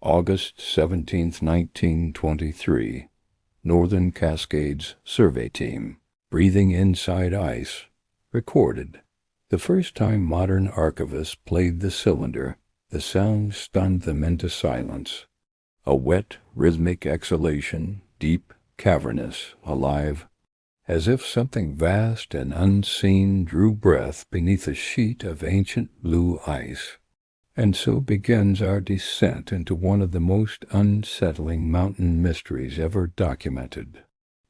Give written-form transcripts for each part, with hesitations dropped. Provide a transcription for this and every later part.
August 17, 1923. Northern Cascades Survey Team. Breathing Inside Ice. Recorded. The first time modern archivists played the cylinder, the sound stunned them into silence. A wet, rhythmic exhalation, deep, cavernous, alive, as if something vast and unseen drew breath beneath a sheet of ancient blue ice. And so begins our descent into one of the most unsettling mountain mysteries ever documented.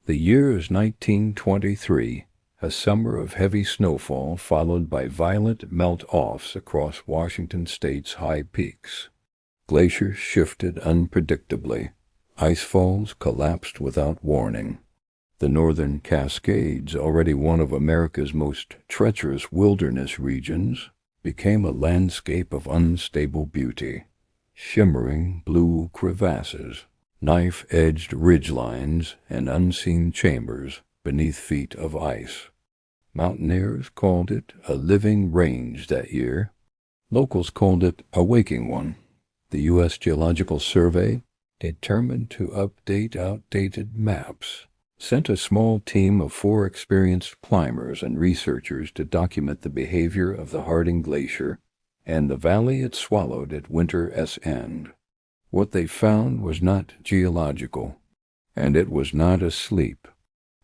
The year is 1923, a summer of heavy snowfall followed by violent melt-offs across Washington state's high peaks. Glaciers shifted unpredictably. Icefalls collapsed without warning. The Northern Cascades, already one of America's most treacherous wilderness regions, became a landscape of unstable beauty. Shimmering blue crevasses, knife-edged ridgelines, and unseen chambers beneath feet of ice. Mountaineers called it a living range that year. Locals called it a waking one. The U.S. Geological Survey, determined to update outdated maps, sent a small team of 4 experienced climbers and researchers to document the behavior of the Harding Glacier and the valley it swallowed at winter's end. What they found was not geological, and it was not asleep.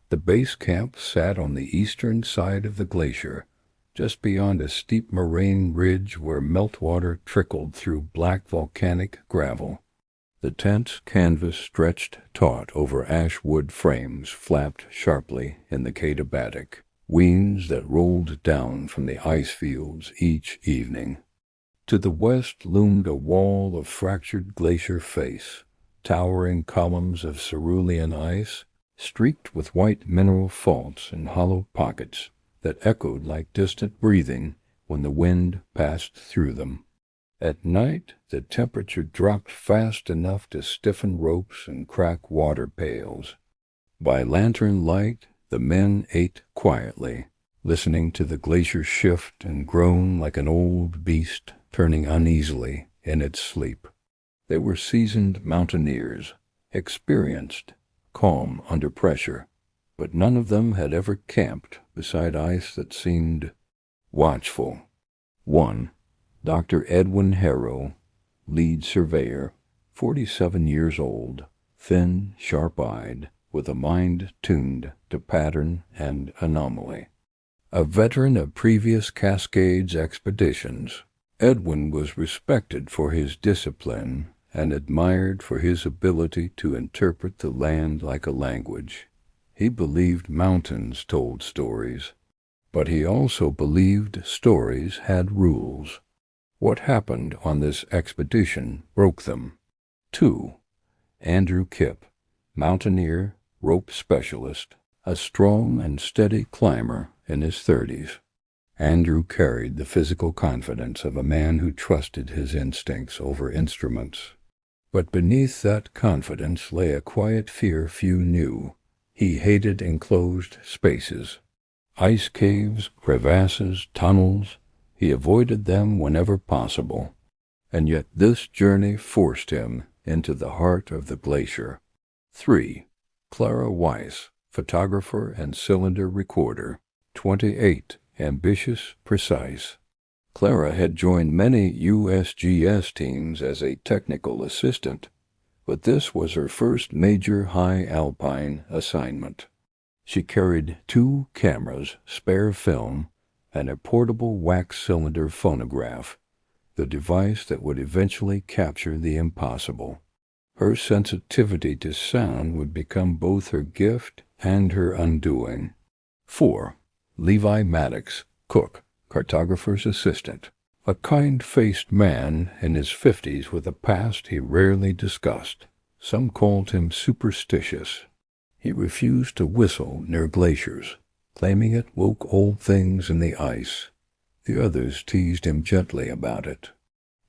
The base camp sat on the eastern side of the glacier, just beyond a steep moraine ridge where meltwater trickled through black volcanic gravel. The tent's canvas stretched taut over ash wood frames flapped sharply in the Katabatic, winds that rolled down from the ice fields each evening. To the west loomed a wall of fractured glacier face, towering columns of cerulean ice, streaked with white mineral faults and hollow pockets that echoed like distant breathing when the wind passed through them. At night, the temperature dropped fast enough to stiffen ropes and crack water pails. By lantern light, the men ate quietly, listening to the glacier shift and groan like an old beast turning uneasily in its sleep. They were seasoned mountaineers, experienced, calm under pressure, but none of them had ever camped beside ice that seemed watchful. 1. Dr. Edwin Harrow, lead surveyor, 47 years old, thin, sharp-eyed, with a mind tuned to pattern and anomaly. A veteran of previous Cascades expeditions, Edwin was respected for his discipline and admired for his ability to interpret the land like a language. He believed mountains told stories, but he also believed stories had rules. What happened on this expedition broke them. 2. Andrew Kipp, mountaineer, rope specialist, a strong and steady climber in his 30s. Andrew carried the physical confidence of a man who trusted his instincts over instruments. But beneath that confidence lay a quiet fear few knew. He hated enclosed spaces. Ice caves, crevasses, tunnels. He avoided them whenever possible, and yet this journey forced him into the heart of the glacier. 3. Clara Weiss, photographer and cylinder recorder, 28, ambitious, precise. Clara had joined many USGS teams as a technical assistant, but this was her first major high alpine assignment. She carried 2 cameras, spare film, and a portable wax cylinder phonograph, the device that would eventually capture the impossible. Her sensitivity to sound would become both her gift and her undoing. 4. Levi Maddox, cook, cartographer's assistant, a kind-faced man in his 50s with a past he rarely discussed. Some called him superstitious. He refused to whistle near glaciers, claiming it woke old things in the ice. The others teased him gently about it.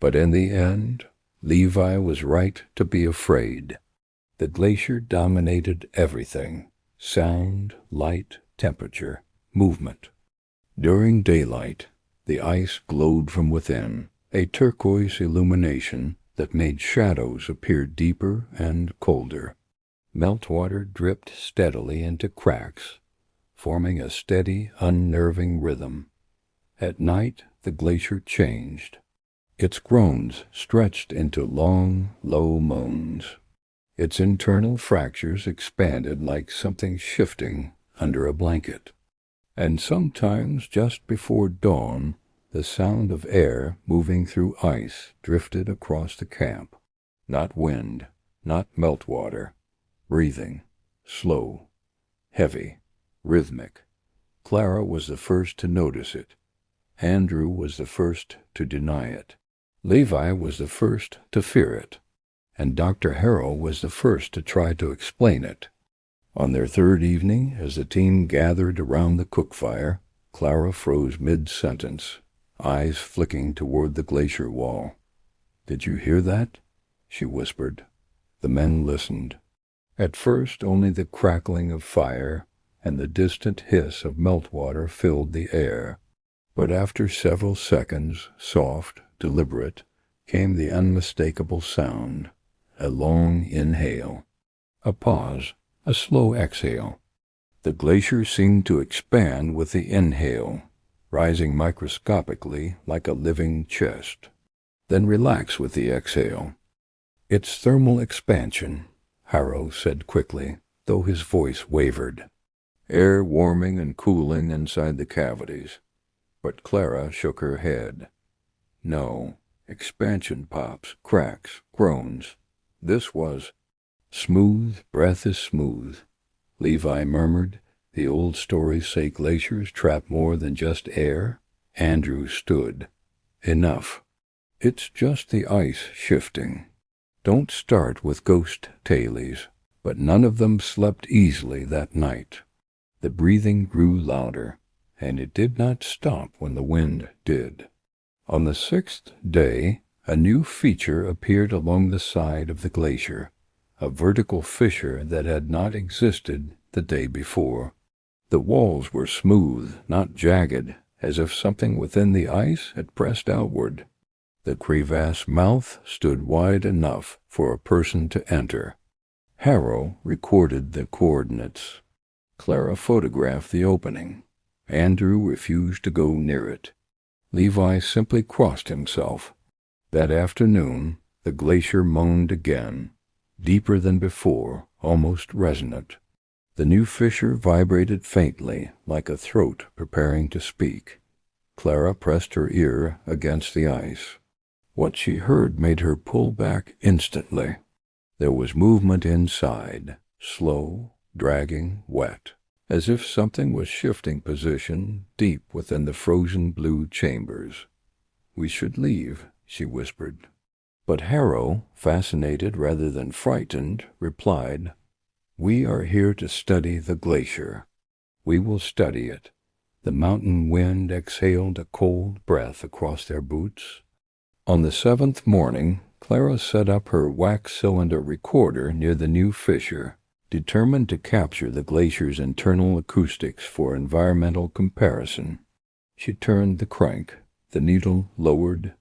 But in the end, Levi was right to be afraid. The glacier dominated everything: sound, light, temperature, movement. During daylight, the ice glowed from within, a turquoise illumination that made shadows appear deeper and colder. Meltwater dripped steadily into cracks, forming a steady, unnerving rhythm. At night, the glacier changed. Its groans stretched into long, low moans. Its internal fractures expanded like something shifting under a blanket. And sometimes, just before dawn, the sound of air moving through ice drifted across the camp. Not wind, not meltwater. Breathing. Slow. Heavy. Rhythmic. Clara was the first to notice it. Andrew was the first to deny it. Levi was the first to fear it. And Dr. Harrow was the first to try to explain it. On their third evening, as the team gathered around the cook fire, Clara froze mid-sentence, eyes flicking toward the glacier wall. "Did you hear that?" she whispered. The men listened. At first only the crackling of fire and the distant hiss of meltwater filled the air. But after several seconds, soft, deliberate, came the unmistakable sound. A long inhale. A pause. A slow exhale. The glacier seemed to expand with the inhale, rising microscopically like a living chest, then relax with the exhale. "It's thermal expansion," Harrow said quickly, though his voice wavered. "Air warming and cooling inside the cavities." But Clara shook her head. "No, expansion pops, cracks, groans. This was—" "Smooth, breath is smooth," Levi murmured. "The old stories say glaciers trap more than just air." Andrew stood. "Enough. It's just the ice shifting. Don't start with ghost tales." But none of them slept easily that night. The breathing grew louder, and it did not stop when the wind did. On the sixth day, a new feature appeared along the side of the glacier, a vertical fissure that had not existed the day before. The walls were smooth, not jagged, as if something within the ice had pressed outward. The crevasse mouth stood wide enough for a person to enter. Harrow recorded the coordinates. Clara photographed the opening. Andrew refused to go near it. Levi simply crossed himself. That afternoon, the glacier moaned again, deeper than before, almost resonant. The new fissure vibrated faintly, like a throat preparing to speak. Clara pressed her ear against the ice. What she heard made her pull back instantly. There was movement inside, slow, dragging, wet, as if something was shifting position deep within the frozen blue chambers. "We should leave," she whispered. But Harrow, fascinated rather than frightened, replied, "We are here to study the glacier. We will study it." The mountain wind exhaled a cold breath across their boots. On the seventh morning, Clara set up her wax cylinder recorder near the new fissure, determined to capture the glacier's internal acoustics for environmental comparison. She turned the crank, the needle lowered,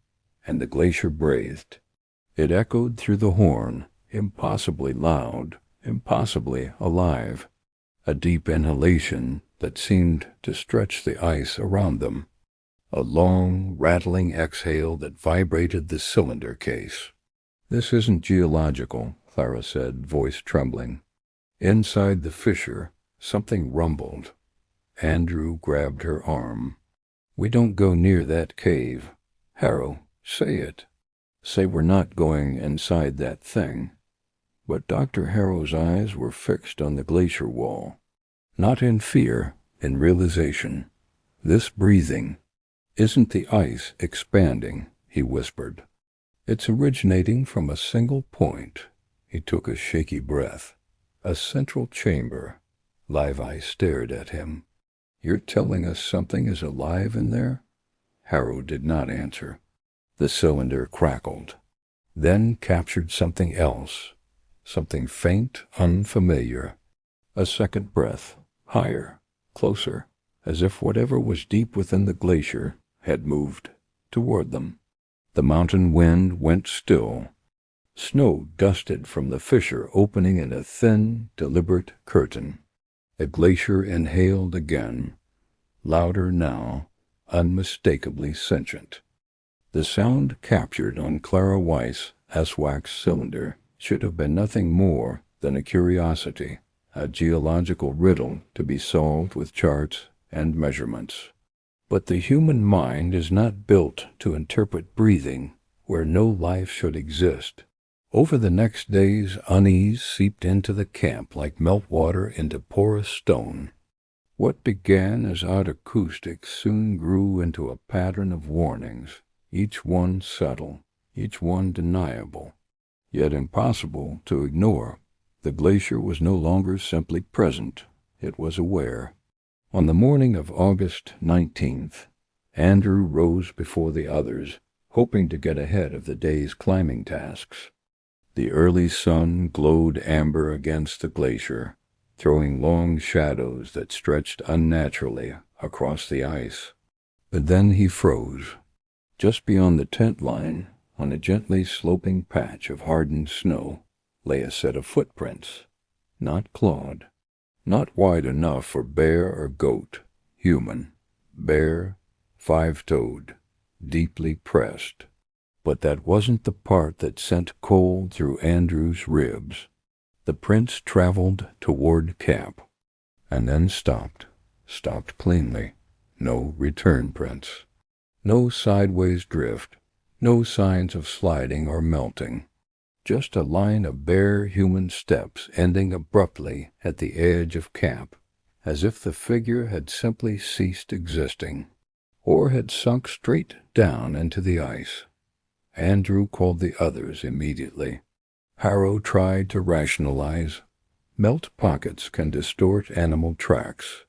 and the glacier breathed. It echoed through the horn, impossibly loud, impossibly alive. A deep inhalation that seemed to stretch the ice around them. A long, rattling exhale that vibrated the cylinder case. "This isn't geological," Clara said, voice trembling. Inside the fissure, something rumbled. Andrew grabbed her arm. "We don't go near that cave. Harrow, say it. Say we're not going inside that thing." But Dr. Harrow's eyes were fixed on the glacier wall. Not in fear, in realization. "This breathing isn't the ice expanding," he whispered. "It's originating from a single point." He took a shaky breath. "A central chamber." Levi stared at him. "You're telling us something is alive in there?" Harrow did not answer. The cylinder crackled, then captured something else, something faint, unfamiliar. A second breath, higher, closer, as if whatever was deep within the glacier had moved toward them. The mountain wind went still, Snow dusted from the fissure opening in a thin, deliberate curtain. The glacier inhaled again, louder now, unmistakably sentient. The sound captured on Clara Weiss's S-wax cylinder should have been nothing more than a curiosity, a geological riddle to be solved with charts and measurements. But the human mind is not built to interpret breathing where no life should exist. Over the next days, unease seeped into the camp like meltwater into porous stone. What began as odd acoustics soon grew into a pattern of warnings, each one subtle, each one deniable, yet impossible to ignore. The glacier was no longer simply present, it was aware. On the morning of August 19th, Andrew rose before the others, hoping to get ahead of the day's climbing tasks. The early sun glowed amber against the glacier, throwing long shadows that stretched unnaturally across the ice. But then he froze. Just beyond the tent line, on a gently sloping patch of hardened snow, lay a set of footprints, not clawed, not wide enough for bear or goat, human, bare, five-toed, deeply pressed. But that wasn't the part that sent cold through Andrew's ribs. The prints traveled toward camp, and then stopped cleanly. No return prints. No sideways drift, no signs of sliding or melting. Just a line of bare human steps ending abruptly at the edge of camp, as if the figure had simply ceased existing, or had sunk straight down into the ice. Andrew called the others immediately. Harrow tried to rationalize. Melt pockets can distort animal tracks.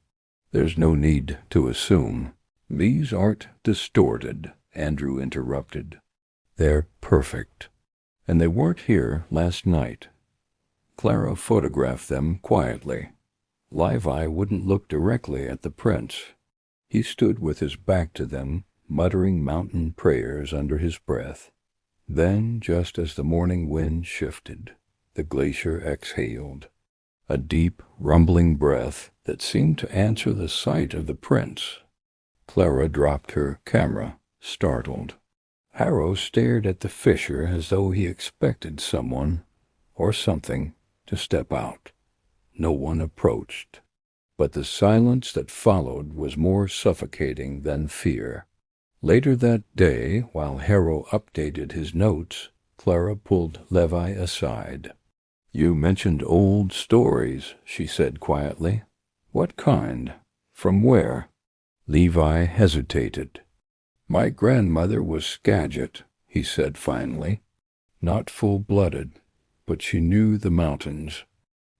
There's no need to assume. These aren't distorted, Andrew interrupted. They're perfect. And they weren't here last night. Clara photographed them quietly. Levi wouldn't look directly at the prints. He stood with his back to them, muttering mountain prayers under his breath. Then, just as the morning wind shifted, the glacier exhaled. A deep, rumbling breath that seemed to answer the sight of the prints. Clara dropped her camera, startled. Harrow stared at the fissure as though he expected someone, or something, to step out. No one approached. But the silence that followed was more suffocating than fear. Later that day, while Harrow updated his notes, Clara pulled Levi aside. "You mentioned old stories," she said quietly. "What kind? From where?" Levi hesitated. "My grandmother was Skagit," he said finally. "Not full-blooded, but she knew the mountains,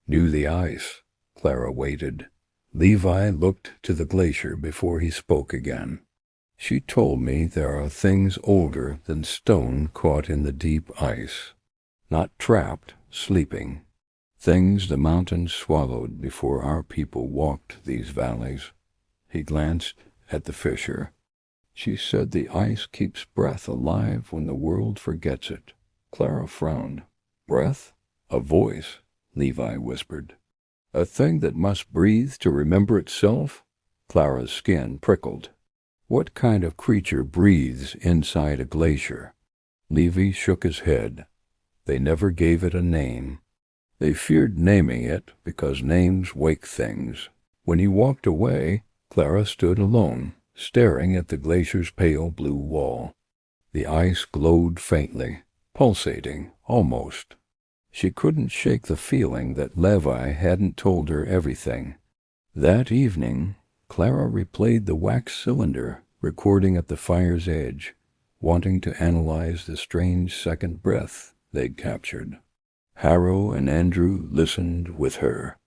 knew the ice." Clara waited. Levi looked to the glacier before he spoke again. "She told me there are things older than stone caught in the deep ice, not trapped, sleeping, things the mountains swallowed before our people walked these valleys." He glanced at the fissure. "She said the ice keeps breath alive when the world forgets it." Clara frowned. "Breath? A voice," Levi whispered. "A thing that must breathe to remember itself?" Clara's skin prickled. "What kind of creature breathes inside a glacier?" Levi shook his head. "They never gave it a name. They feared naming it because names wake things." When he walked away, Clara stood alone, staring at the glacier's pale blue wall. The ice glowed faintly, pulsating, almost. She couldn't shake the feeling that Levi hadn't told her everything. That evening, Clara replayed the wax cylinder recording at the fire's edge, wanting to analyze the strange second breath they'd captured. Harrow and Andrew listened with her.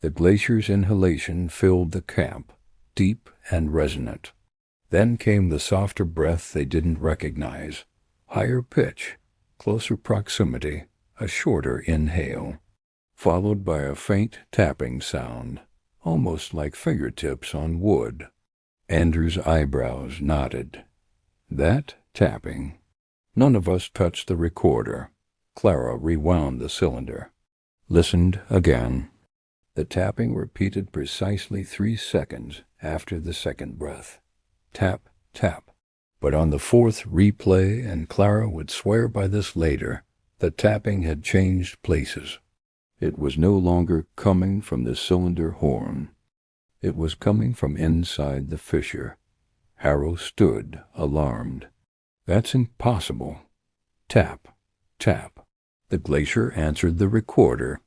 The glacier's inhalation filled the camp, deep and resonant. Then came the softer breath they didn't recognize. Higher pitch, closer proximity, a shorter inhale, followed by a faint tapping sound, almost like fingertips on wood. Andrew's eyebrows nodded. "That tapping. None of us touched the recorder. Clara rewound the cylinder. Listened again. The tapping repeated precisely 3 seconds after the second breath. Tap, tap. But on the fourth replay, and Clara would swear by this later, the tapping had changed places. It was no longer coming from the cylinder horn. It was coming from inside the fissure. Harrow stood, alarmed. That's impossible. Tap, tap. The glacier answered the recorder,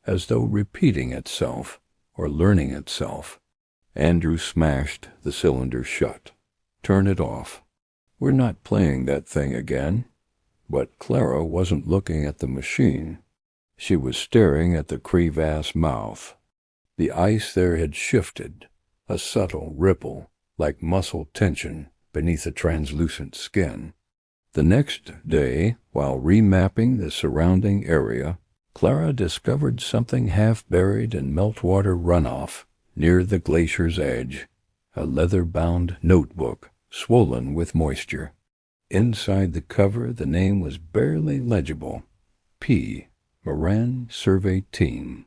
as though repeating itself or learning itself. Andrew smashed the cylinder shut. Turn it off. We're not playing that thing again. But Clara wasn't looking at the machine. She was staring at the crevasse mouth. The ice there had shifted, a subtle ripple, like muscle tension beneath the translucent skin. The next day, while remapping the surrounding area, Clara discovered something half buried in meltwater runoff near the glacier's edge, a leather-bound notebook swollen with moisture. Inside the cover, the name was barely legible. P. Moran Survey Team,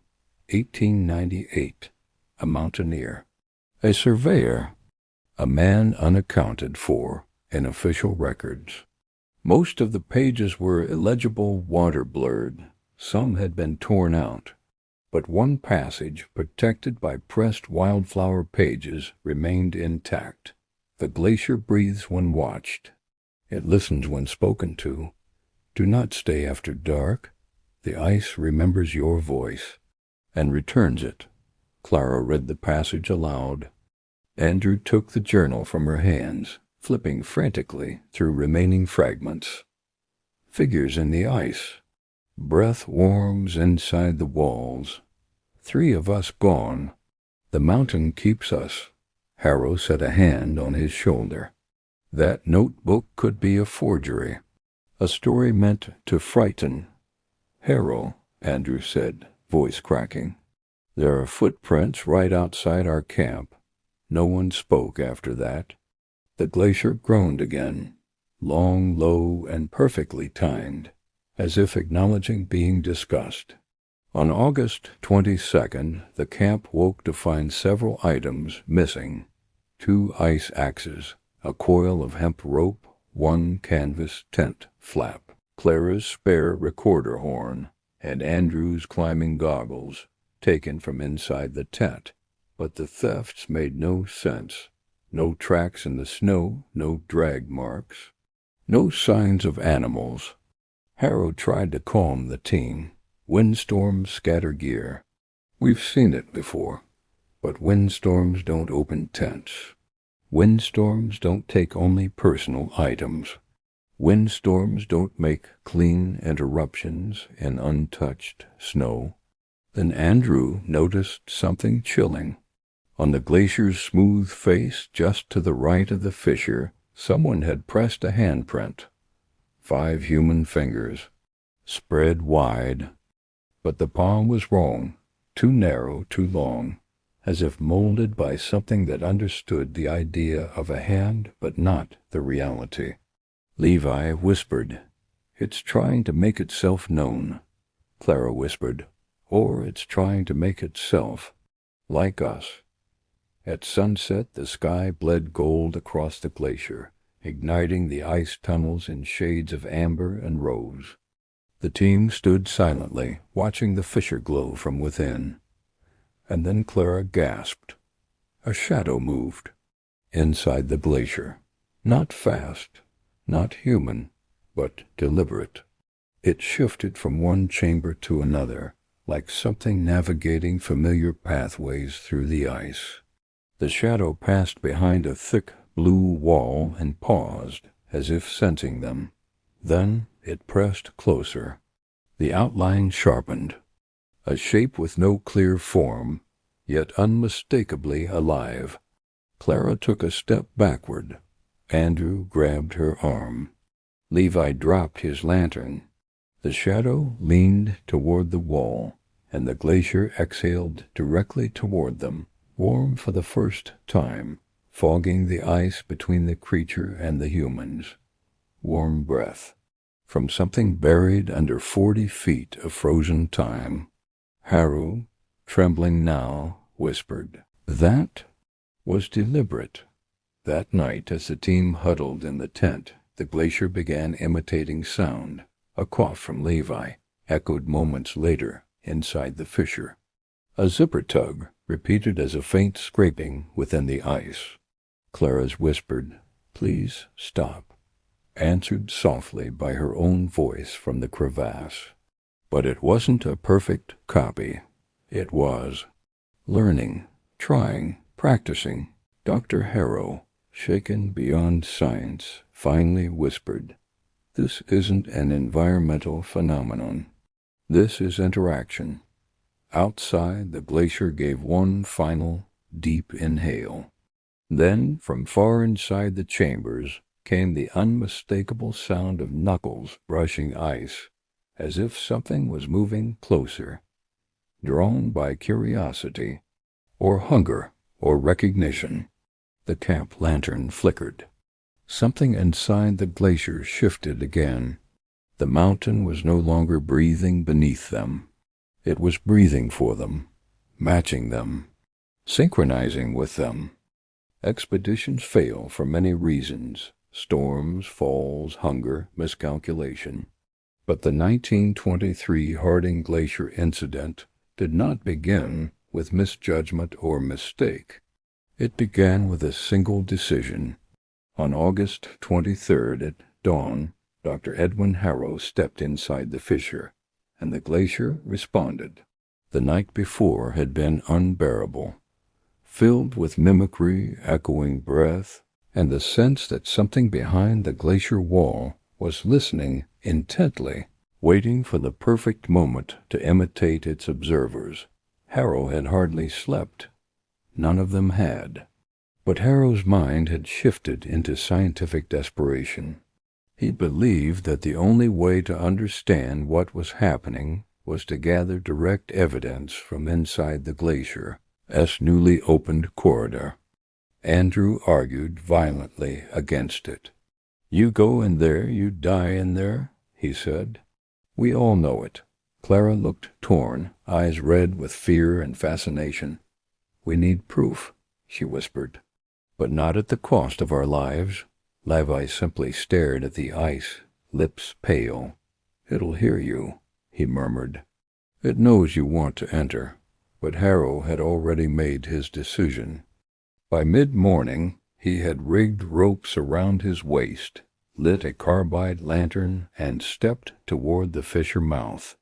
1898. A mountaineer. A surveyor. A man unaccounted for in official records. Most of the pages were illegible, water-blurred. Some had been torn out. But one passage, protected by pressed wildflower pages, remained intact. The glacier breathes when watched. It listens when spoken to. Do not stay after dark. The ice remembers your voice and returns it. Clara read the passage aloud. Andrew took the journal from her hands, flipping frantically through remaining fragments. Figures in the ice. Breath warms inside the walls. 3 of us gone. The mountain keeps us. Harrow set a hand on his shoulder. That notebook could be a forgery, a story meant to frighten. Harrow, Andrew said, voice cracking. There are footprints right outside our camp. No one spoke after that. The glacier groaned again, long, low, and perfectly timed, as if acknowledging being discussed. On August 22nd, the camp woke to find several items missing. 2 ice axes, a coil of hemp rope, 1 canvas tent flap, Clara's spare recorder horn, and Andrew's climbing goggles, taken from inside the tent. But the thefts made no sense. No tracks in the snow, no drag marks, no signs of animals. Harrow tried to calm the team. Windstorms scatter gear. We've seen it before. But windstorms don't open tents. Windstorms don't take only personal items. Windstorms don't make clean interruptions in untouched snow. Then Andrew noticed something chilling. On the glacier's smooth face, just to the right of the fissure, someone had pressed a handprint. 5 human fingers, spread wide. But the palm was wrong, too narrow, too long, as if molded by something that understood the idea of a hand but not the reality. Levi whispered, "It's trying to make itself known." Clara whispered, "Or it's trying to make itself like us." At sunset, the sky bled gold across the glacier, igniting the ice tunnels in shades of amber and rose. The team stood silently, watching the fissure glow from within. And then Clara gasped. A shadow moved inside the glacier. Not fast, not human, but deliberate. It shifted from one chamber to another, like something navigating familiar pathways through the ice. The shadow passed behind a thick blue wall and paused, as if sensing them. Then it pressed closer. The outline sharpened. A shape with no clear form, yet unmistakably alive. Clara took a step backward. Andrew grabbed her arm. Levi dropped his lantern. The shadow leaned toward the wall, and the glacier exhaled directly toward them, warm for the first time, fogging the ice between the creature and the humans. Warm breath. from something buried under 40 feet of frozen time. Harrow, trembling now, whispered, "That was deliberate." That night, as the team huddled in the tent, the glacier began imitating sound. A cough from Levi echoed moments later inside the fissure. A zipper tug, repeated as a faint scraping within the ice. Clara's whispered, "Please stop," answered softly by her own voice from the crevasse. But it wasn't a perfect copy. It was. Learning, trying, practicing. Dr. Harrow, shaken beyond science, finally whispered, "This isn't an environmental phenomenon. This is interaction." Outside, the glacier gave one final, deep inhale. Then, from far inside the chambers, came the unmistakable sound of knuckles brushing ice, as if something was moving closer, drawn by curiosity, or hunger, or recognition. The camp lantern flickered. Something inside the glacier shifted again. The mountain was no longer breathing beneath them. It was breathing for them, matching them, synchronizing with them. Expeditions fail for many reasons: storms, falls, hunger, miscalculation. But the 1923 Harding Glacier incident did not begin with misjudgment or mistake. It began with a single decision. On August 23rd at dawn, Dr. Edwin Harrow stepped inside the fissure, and the glacier responded. The night before had been unbearable, filled with mimicry, echoing breath, and the sense that something behind the glacier wall was listening intently, waiting for the perfect moment to imitate its observers. Harrow had hardly slept. None of them had. But Harrow's mind had shifted into scientific desperation. He believed that the only way to understand what was happening was to gather direct evidence from inside the glacier's newly opened corridor. Andrew argued violently against it. "You go in there, you die in there," he said. "We all know it." Clara looked torn, eyes red with fear and fascination. "We need proof," she whispered. "But not at the cost of our lives." Levi simply stared at the ice, lips pale. "It'll hear you," he murmured. "It knows you want to enter." But Harrow had already made his decision. By mid-morning, he had rigged ropes around his waist, lit a carbide lantern, and stepped toward the fissure mouth.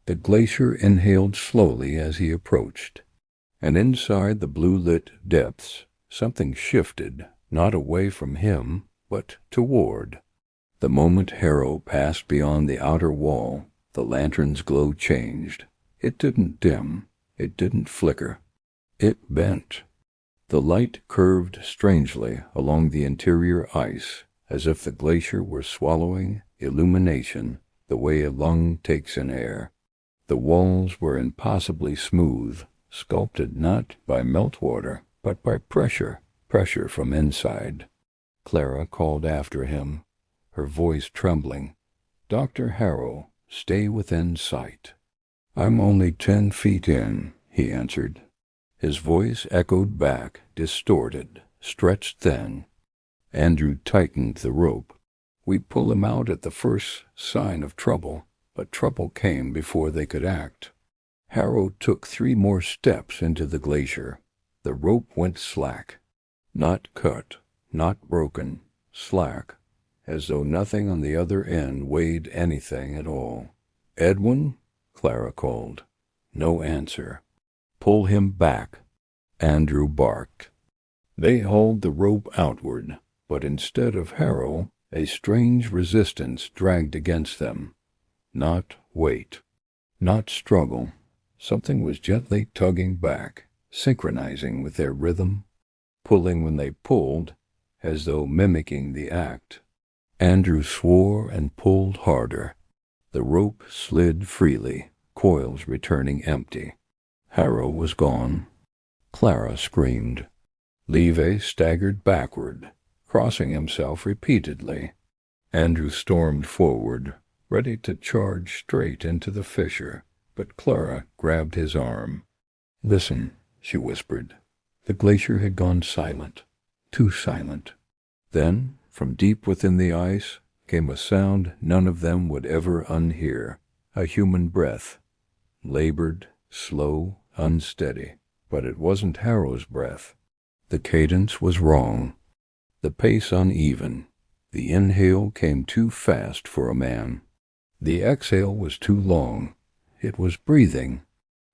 The glacier inhaled slowly as he approached, and inside the blue-lit depths, something shifted, not away from him, but toward. The moment Harrow passed beyond the outer wall, the lantern's glow changed. It didn't dim. It didn't flicker. It bent. The light curved strangely along the interior ice, as if the glacier were swallowing illumination the way a lung takes in air. The walls were impossibly smooth, sculpted not by meltwater, but by pressure from inside. Clara called after him, her voice trembling, "Dr. Harrow, stay within sight." "I'm only 10 feet in," he answered. His voice echoed back, distorted, stretched thin. Andrew tightened the rope. "We pull him out at the first sign of trouble," but trouble came before they could act. Harrow took 3 more steps into the glacier. The rope went slack. Not cut, not broken, slack, as though nothing on the other end weighed anything at all. "Edwin?" Clara called. No answer. "Pull him back," Andrew barked. They hauled the rope outward, but instead of Harrow, a strange resistance dragged against them. Not weight, not struggle. Something was gently tugging back, synchronizing with their rhythm, pulling when they pulled, as though mimicking the act. Andrew swore and pulled harder. The rope slid freely, coils returning empty. Harrow was gone. Clara screamed. Levi staggered backward, crossing himself repeatedly. Andrew stormed forward, ready to charge straight into the fissure, but Clara grabbed his arm. "Listen," she whispered. The glacier had gone silent, too silent. Then, from deep within the ice, came a sound none of them would ever unhear, a human breath, labored, slow, unsteady. But it wasn't Harrow's breath. The cadence was wrong, the pace uneven. The inhale came too fast for a man. The exhale was too long. It was breathing,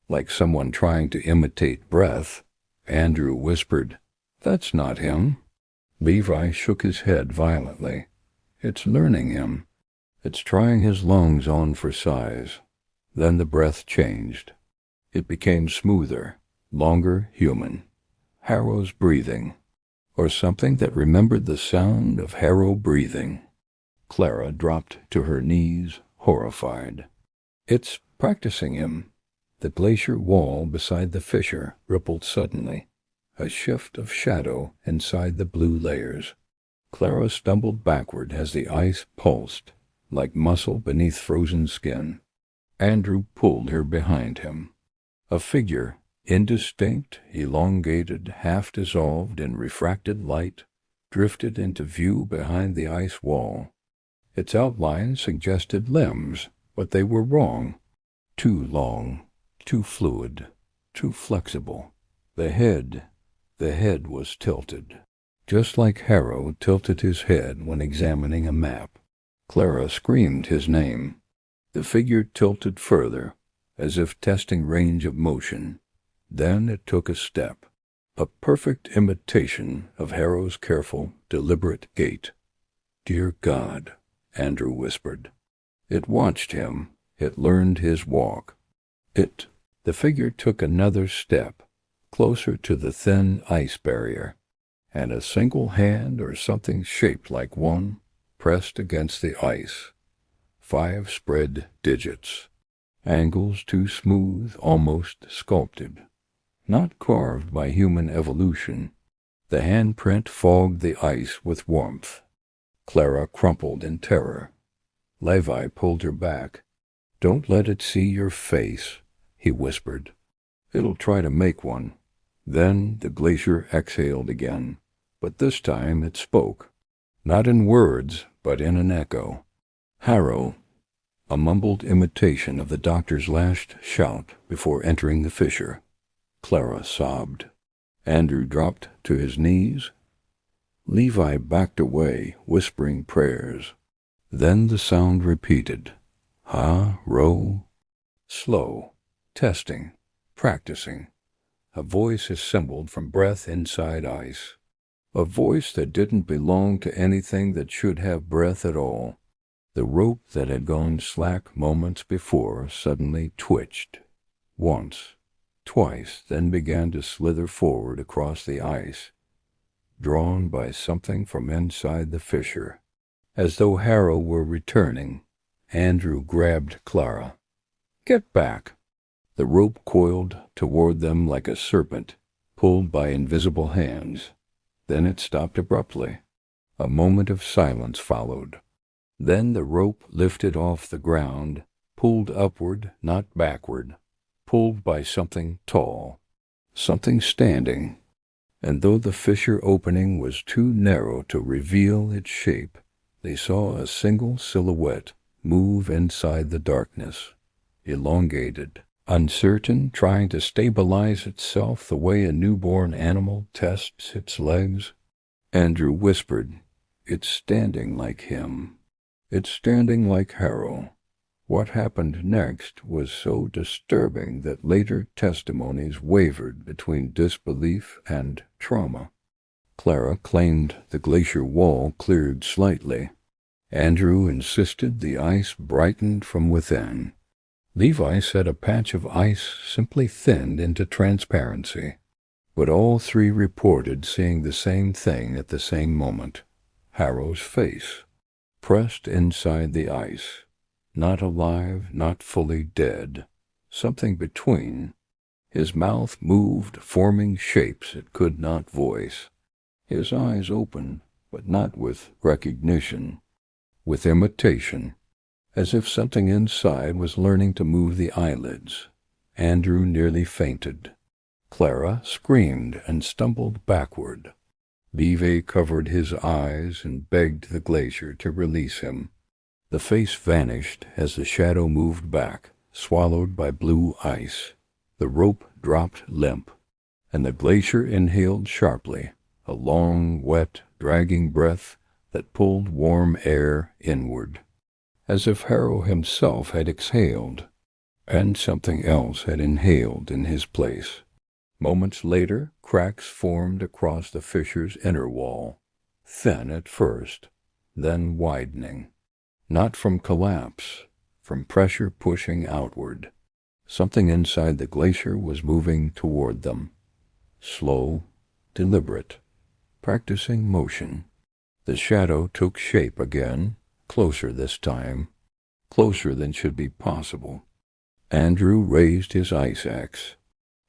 like someone trying to imitate breath. Andrew whispered, "That's not him." Levi shook his head violently. "It's learning him. It's trying his lungs on for size." Then the breath changed. It became smoother, longer, human. Harrow's breathing, or something that remembered the sound of Harrow breathing. Clara dropped to her knees, horrified. "It's practicing him." The glacier wall beside the fissure rippled suddenly, a shift of shadow inside the blue layers. Clara stumbled backward as the ice pulsed, like muscle beneath frozen skin. Andrew pulled her behind him. A figure, indistinct, elongated, half-dissolved in refracted light, drifted into view behind the ice wall. Its outline suggested limbs, but they were wrong. Too long, too fluid, too flexible. The head was tilted, just like Harrow tilted his head when examining a map. Clara screamed his name. The figure tilted further, as if testing range of motion. Then it took a step, a perfect imitation of Harrow's careful, deliberate gait. "Dear God," Andrew whispered. It watched him. It learned his walk. The figure took another step, closer to the thin ice barrier, and a single hand or something shaped like one pressed against the ice. 5 spread digits, angles too smooth, almost sculpted, not carved by human evolution. The handprint fogged the ice with warmth. Clara crumpled in terror. Levi pulled her back. "Don't let it see your face," he whispered. "It'll try to make one." Then the glacier exhaled again, but this time it spoke, not in words, but in an echo. "Harrow," a mumbled imitation of the doctor's last shout before entering the fissure. Clara sobbed. Andrew dropped to his knees. Levi backed away, whispering prayers. Then the sound repeated. Ha-row. Slow, testing, practicing. A voice assembled from breath inside ice. A voice that didn't belong to anything that should have breath at all. The rope that had gone slack moments before suddenly twitched. Once, twice, then began to slither forward across the ice, drawn by something from inside the fissure. As though Harrow were returning, Andrew grabbed Clara. "Get back!" The rope coiled toward them like a serpent, pulled by invisible hands. Then it stopped abruptly. A moment of silence followed. Then the rope lifted off the ground, pulled upward, not backward, pulled by something tall, something standing. And though the fissure opening was too narrow to reveal its shape, they saw a single silhouette move inside the darkness, elongated, uncertain, trying to stabilize itself the way a newborn animal tests its legs. Andrew whispered, "It's standing like him. It's standing like Harrow." What happened next was so disturbing that later testimonies wavered between disbelief and trauma. Clara claimed the glacier wall cleared slightly. Andrew insisted the ice brightened from within. Levi said a patch of ice simply thinned into transparency. But all three reported seeing the same thing at the same moment. Harrow's face, pressed inside the ice. Not alive, not fully dead. Something between. His mouth moved, forming shapes it could not voice. His eyes open, but not with recognition, with imitation. as if something inside was learning to move the eyelids. Andrew nearly fainted. Clara screamed and stumbled backward. Levi covered his eyes and begged the glacier to release him. The face vanished as the shadow moved back, swallowed by blue ice. The rope dropped limp, and the glacier inhaled sharply, a long, wet, dragging breath that pulled warm air inward, as if Harrow himself had exhaled, and something else had inhaled in his place. Moments later, cracks formed across the fissure's inner wall, thin at first, then widening. Not from collapse, from pressure pushing outward. Something inside the glacier was moving toward them. Slow, deliberate, practicing motion. The shadow took shape again, closer this time, closer than should be possible. Andrew raised his ice axe.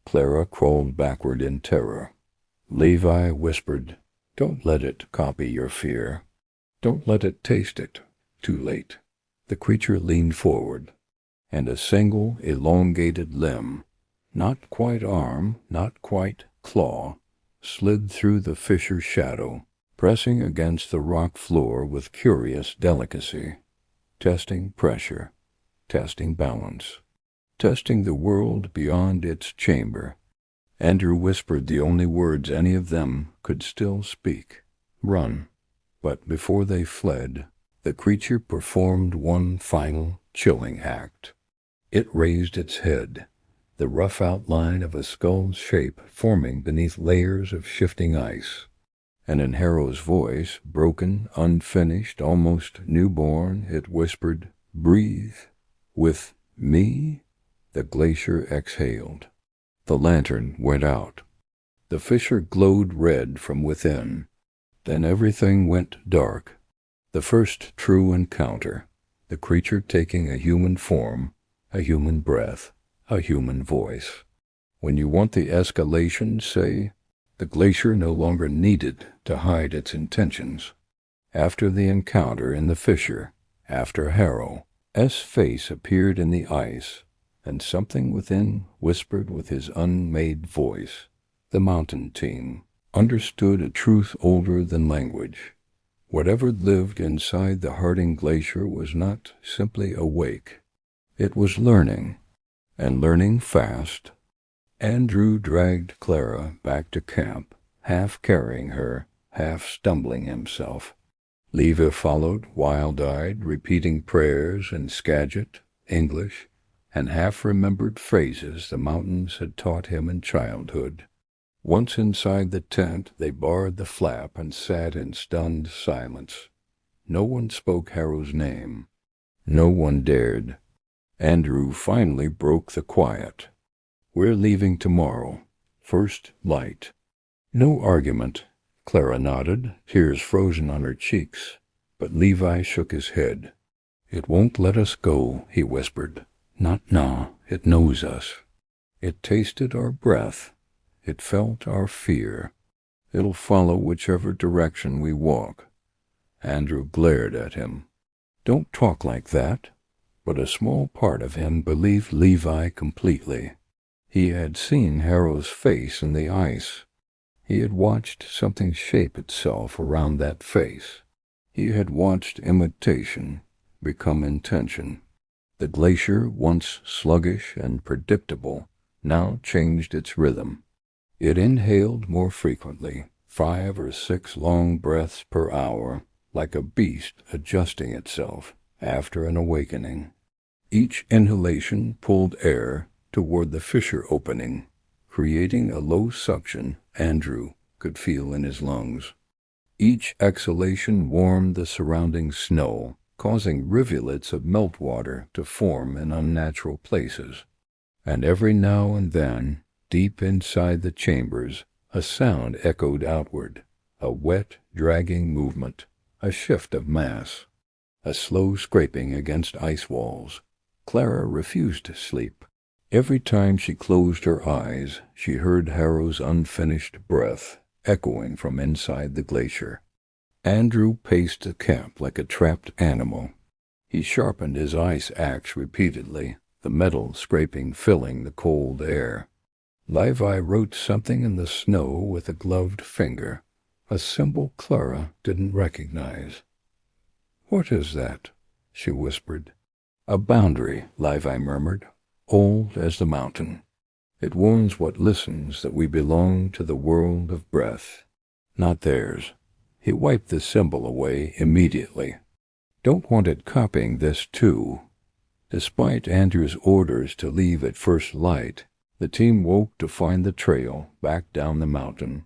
Clara crawled backward in terror. Levi whispered, "Don't let it copy your fear. Don't let it taste it. Too late." The creature leaned forward, and a single elongated limb, not quite arm, not quite claw, slid through the fissure's shadow, pressing against the rock floor with curious delicacy, testing pressure, testing balance, testing the world beyond its chamber. Andrew whispered the only words any of them could still speak: "Run." But before they fled, the creature performed one final, chilling act. It raised its head, the rough outline of a skull's shape forming beneath layers of shifting ice. And in Harrow's voice, broken, unfinished, almost newborn, it whispered, "Breathe. With me." The glacier exhaled. The lantern went out. The fissure glowed red from within. Then everything went dark. The first true encounter, the creature taking a human form, a human breath, a human voice. When you want the escalation, say, the glacier no longer needed to hide its intentions. After the encounter in the fissure, after Harrow, S' face appeared in the ice, and something within whispered with his unmade voice. The mountain team understood a truth older than language. Whatever lived inside the Harding Glacier was not simply awake. It was learning, and learning fast. Andrew dragged Clara back to camp, half carrying her, half stumbling himself. Levi followed, wild-eyed, repeating prayers in Skagit, English, and half-remembered phrases the mountains had taught him in childhood. Once inside the tent, they barred the flap and sat in stunned silence. No one spoke Harrow's name. No one dared. Andrew finally broke the quiet. "We're leaving tomorrow. First light." No argument. Clara nodded, tears frozen on her cheeks, but Levi shook his head. "It won't let us go," he whispered. "Not now. It knows us. It tasted our breath. It felt our fear. It'll follow whichever direction we walk." Andrew glared at him. "Don't talk like that." But a small part of him believed Levi completely. He had seen Harrow's face in the ice. He had watched something shape itself around that face. He had watched imitation become intention. The glacier, once sluggish and predictable, now changed its rhythm. It inhaled more frequently, 5 or 6 long breaths per hour, like a beast adjusting itself after an awakening. Each inhalation pulled air toward the fissure opening, creating a low suction Andrew could feel in his lungs. Each exhalation warmed the surrounding snow, causing rivulets of meltwater to form in unnatural places. And every now and then, deep inside the chambers, a sound echoed outward, a wet, dragging movement, a shift of mass, a slow scraping against ice walls. Clara refused to sleep. Every time she closed her eyes, she heard Harrow's unfinished breath echoing from inside the glacier. Andrew paced the camp like a trapped animal. He sharpened his ice axe repeatedly, the metal scraping filling the cold air. Levi wrote something in the snow with a gloved finger, a symbol Clara didn't recognize. "What is that?" she whispered. "A boundary," Levi murmured, "old as the mountain. It warns what listens that we belong to the world of breath, not theirs." He wiped the symbol away immediately. "Don't want it copying this too." Despite Andrew's orders to leave at first light, the team woke to find the trail back down the mountain.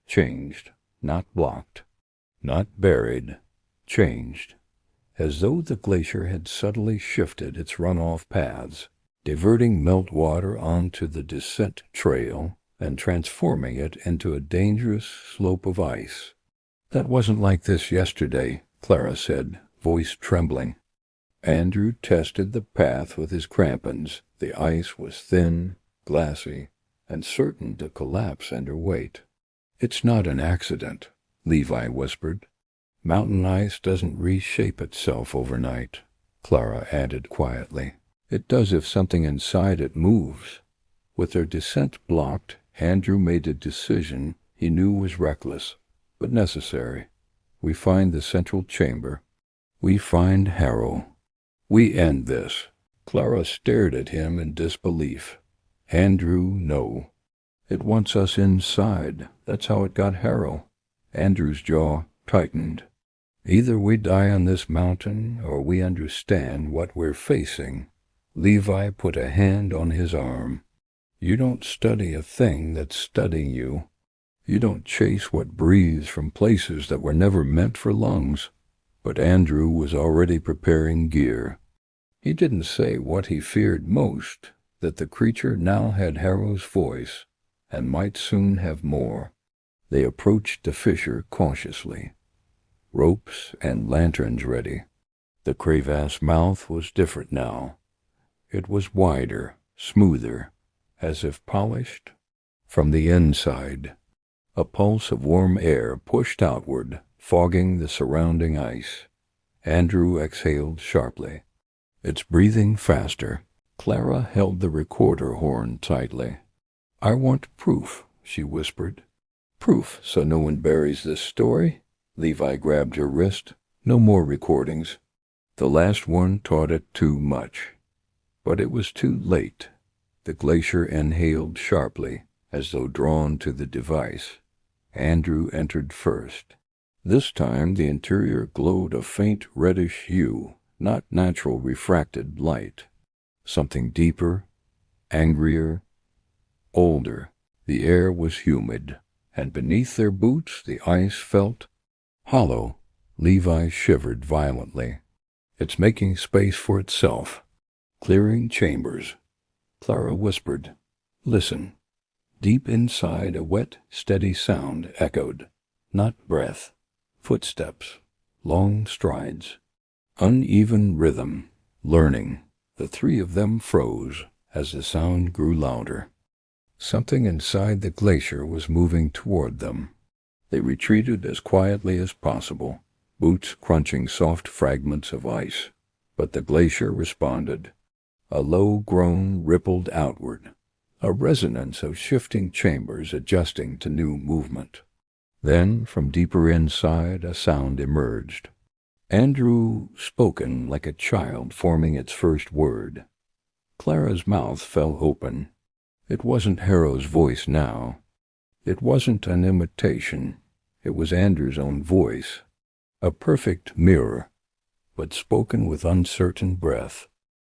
Changed, not blocked, not buried, changed, as though the glacier had subtly shifted its runoff paths, diverting meltwater onto the descent trail and transforming it into a dangerous slope of ice. "That wasn't like this yesterday," Clara said, voice trembling. Andrew tested the path with his crampons. The ice was thin, glassy, and certain to collapse under weight. "It's not an accident," Levi whispered. "Mountain ice doesn't reshape itself overnight," Clara added quietly. "It does if something inside it moves." With their descent blocked, Andrew made a decision he knew was reckless, but necessary. We find the central chamber. We find Harrow. We end this. Clara stared at him in disbelief. Andrew, no. It wants us inside. That's how it got Harrow. Andrew's jaw tightened. Either we die on this mountain, or we understand what we're facing. Levi put a hand on his arm. You don't study a thing that's studying you. You don't chase what breathes from places that were never meant for lungs. But Andrew was already preparing gear. He didn't say what he feared most, that the creature now had Harrow's voice, and might soon have more. They approached the fissure cautiously, ropes and lanterns ready. The crevasse mouth was different now. It was wider, smoother, as if polished. From the inside, a pulse of warm air pushed outward, fogging the surrounding ice. Andrew exhaled sharply. "It's breathing faster." Clara held the recorder horn tightly. "I want proof," she whispered. "Proof, so no one buries this story." Levi grabbed her wrist. "No more recordings." The last one taught it too much. But it was too late. The glacier inhaled sharply, as though drawn to the device. Andrew entered first. This time the interior glowed a faint reddish hue, not natural refracted light. Something deeper, angrier, older. The air was humid, and beneath their boots the ice felt hollow. Levi shivered violently. "It's making space for itself. Clearing chambers." Clara whispered, "Listen." Deep inside, a wet, steady sound echoed. Not breath. Footsteps. Long strides. Uneven rhythm. Learning. The three of them froze as the sound grew louder. Something inside the glacier was moving toward them. They retreated as quietly as possible, boots crunching soft fragments of ice. But the glacier responded. A low groan rippled outward, a resonance of shifting chambers adjusting to new movement. Then, from deeper inside, a sound emerged. Andrew spoken like a child forming its first word. Clara's mouth fell open. It wasn't Harrow's voice now. It wasn't an imitation. It was Andrew's own voice. A perfect mirror, but spoken with uncertain breath.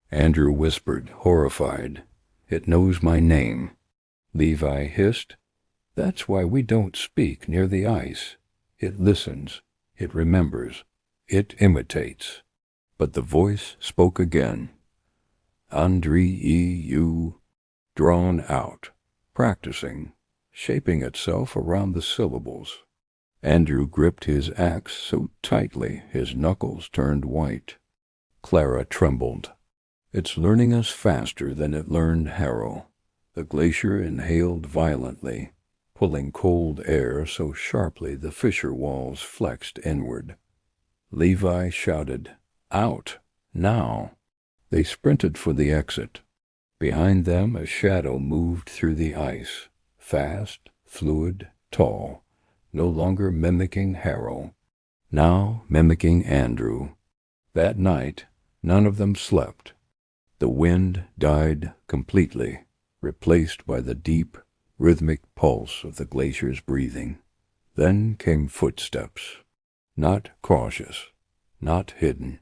Andrew whispered, horrified, "It knows my name." Levi hissed, "That's why we don't speak near the ice. It listens. It remembers. It imitates." But the voice spoke again. Andrei, drawn out, practicing, shaping itself around the syllables. Andrew gripped his axe so tightly his knuckles turned white. Clara trembled. "It's learning us faster than it learned Harrow." The glacier inhaled violently, pulling cold air so sharply the fissure walls flexed inward. Levi shouted, "Out!" Now. They sprinted for the exit. Behind them a shadow moved through the ice, fast, fluid, tall, no longer mimicking Harrow, now mimicking Andrew. That night, none of them slept. The wind died completely, replaced by the deep, rhythmic pulse of the glacier's breathing. Then came footsteps, not cautious, not hidden.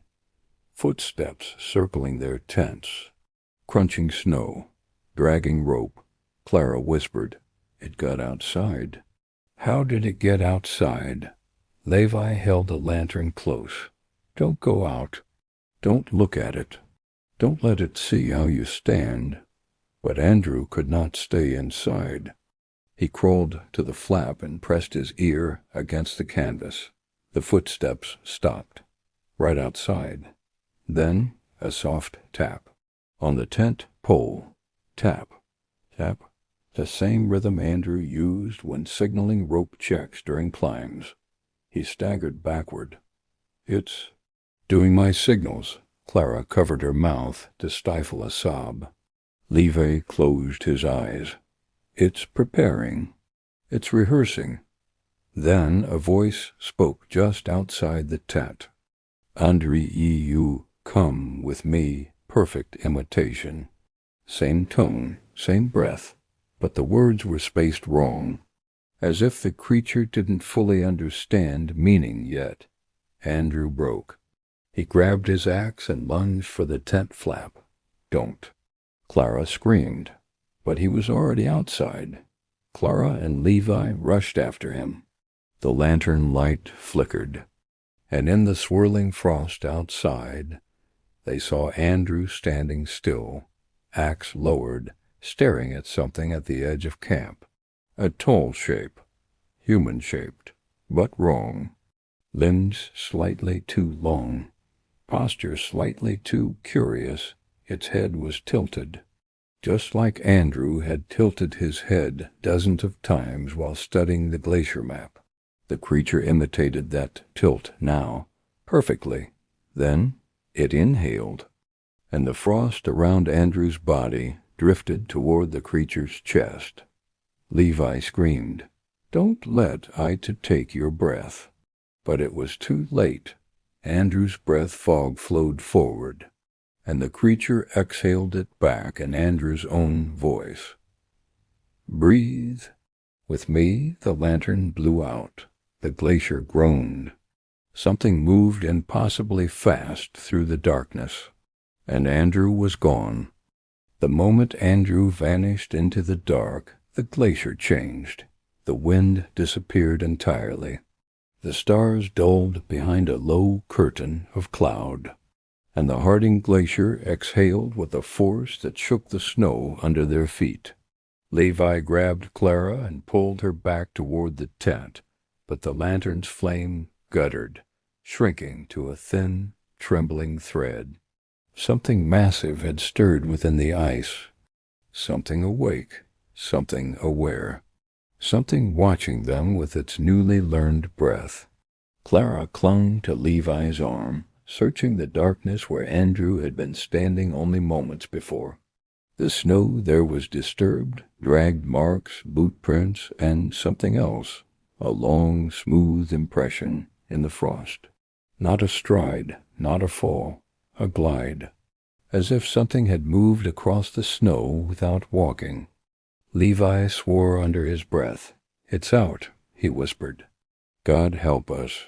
Footsteps circling their tents, crunching snow, dragging rope. Clara whispered, "It got outside." How did it get outside? Levi held the lantern close. Don't go out. Don't look at it. Don't let it see how you stand. But Andrew could not stay inside. He crawled to the flap and pressed his ear against the canvas. The footsteps stopped, right outside. Then a soft tap. On the tent pole. Tap, tap. The same rhythm Andrew used when signaling rope checks during climbs. He staggered backward. "It's doing my signals." Clara covered her mouth to stifle a sob. Levi closed his eyes. "It's preparing. It's rehearsing." Then a voice spoke just outside the tent. "Andrei, you come with me." Perfect imitation. Same tone, same breath, but the words were spaced wrong, as if the creature didn't fully understand meaning yet. Andrew broke. He grabbed his axe and lunged for the tent flap. "Don't." Clara screamed, but he was already outside. Clara and Levi rushed after him. The lantern light flickered, and in the swirling frost outside, they saw Andrew standing still, axe lowered, staring at something at the edge of camp. A tall shape, human-shaped, but wrong. Limbs slightly too long, posture slightly too curious. Its head was tilted, just like Andrew had tilted his head dozens of times while studying the glacier map. The creature imitated that tilt now, perfectly. Then it inhaled, and the frost around Andrew's body drifted toward the creature's chest. Levi screamed, "Don't let Ita take your breath." But it was too late. Andrew's breath fog flowed forward, and the creature exhaled it back in Andrew's own voice. "Breathe." With me, the lantern blew out. The glacier groaned. Something moved impossibly fast through the darkness, and Andrew was gone. The moment Andrew vanished into the dark, the glacier changed. The wind disappeared entirely. The stars dulled behind a low curtain of cloud, and the hardening glacier exhaled with a force that shook the snow under their feet. Levi grabbed Clara and pulled her back toward the tent, but the lantern's flame guttered, shrinking to a thin, trembling thread. Something massive had stirred within the ice. Something awake, something aware, something watching them with its newly learned breath. Clara clung to Levi's arm, searching the darkness where Andrew had been standing only moments before. The snow there was disturbed, dragged marks, boot prints, and something else, a long, smooth impression in the frost. Not a stride, not a fall, a glide, as if something had moved across the snow without walking. Levi swore under his breath. "It's out," he whispered. "God help us.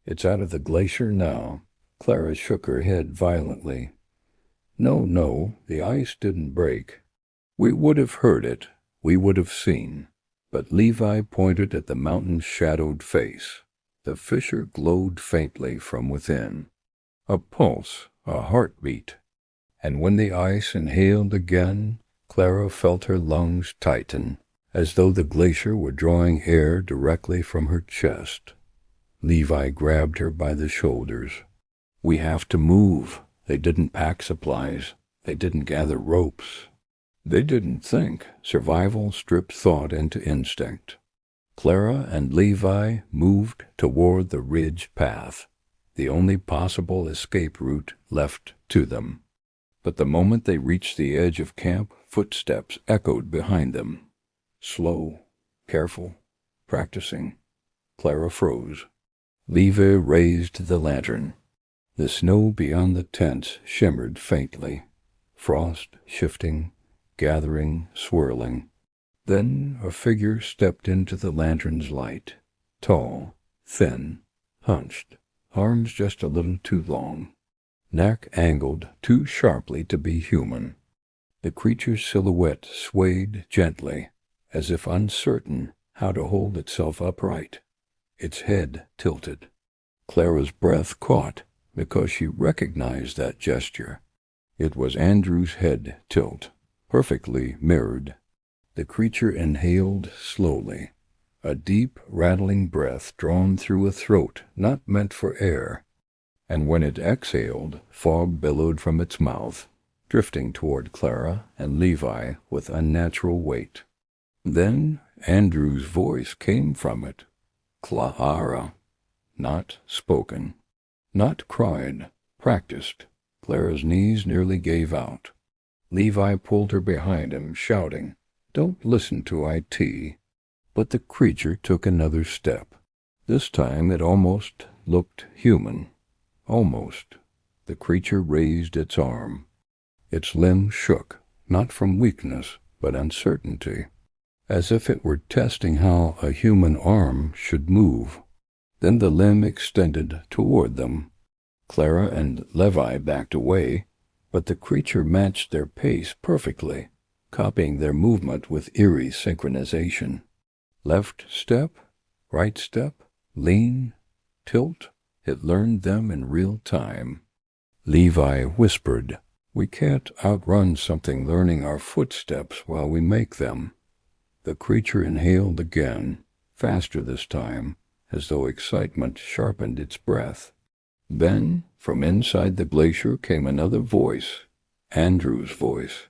It's out of the glacier now." Clara shook her head violently. No, the ice didn't break. We would have heard it, we would have seen." But Levi pointed at the mountain's shadowed face. The fissure glowed faintly from within. A pulse, a heartbeat. And when the ice inhaled again, Clara felt her lungs tighten, as though the glacier were drawing air directly from her chest. Levi grabbed her by the shoulders. "We have to move." They didn't pack supplies. They didn't gather ropes. They didn't think. Survival stripped thought into instinct. Clara and Levi moved toward the ridge path. the only possible escape route left to them. But the moment they reached the edge of camp, footsteps echoed behind them. Slow, careful, practicing. Clara froze. Levi raised the lantern. The snow beyond the tents shimmered faintly, frost shifting, gathering, swirling. Then a figure stepped into the lantern's light, tall, thin, hunched, arms just a little too long, neck angled too sharply to be human. The creature's silhouette swayed gently, as if uncertain how to hold itself upright, its head tilted. Clara's breath caught because she recognized that gesture. It was Andrew's head tilt, perfectly mirrored. The creature inhaled slowly, a deep, rattling breath drawn through a throat not meant for air, and when it exhaled, fog billowed from its mouth, drifting toward Clara and Levi with unnatural weight. Then Andrew's voice came from it. Clara. Not spoken, not cried, practiced. Clara's knees nearly gave out. Levi pulled her behind him, shouting, "Don't listen to IT." But the creature took another step. This time it almost looked human. Almost. The creature raised its arm. Its limb shook, not from weakness, but uncertainty, as if it were testing how a human arm should move. Then the limb extended toward them. Clara and Levi backed away, but the creature matched their pace perfectly, copying their movement with eerie synchronization. Left step, right step, lean, tilt. It learned them in real time. Levi whispered, "We can't outrun something learning our footsteps while we make them." The creature inhaled again, faster this time, as though excitement sharpened its breath. Then, from inside the glacier came another voice, Andrew's voice,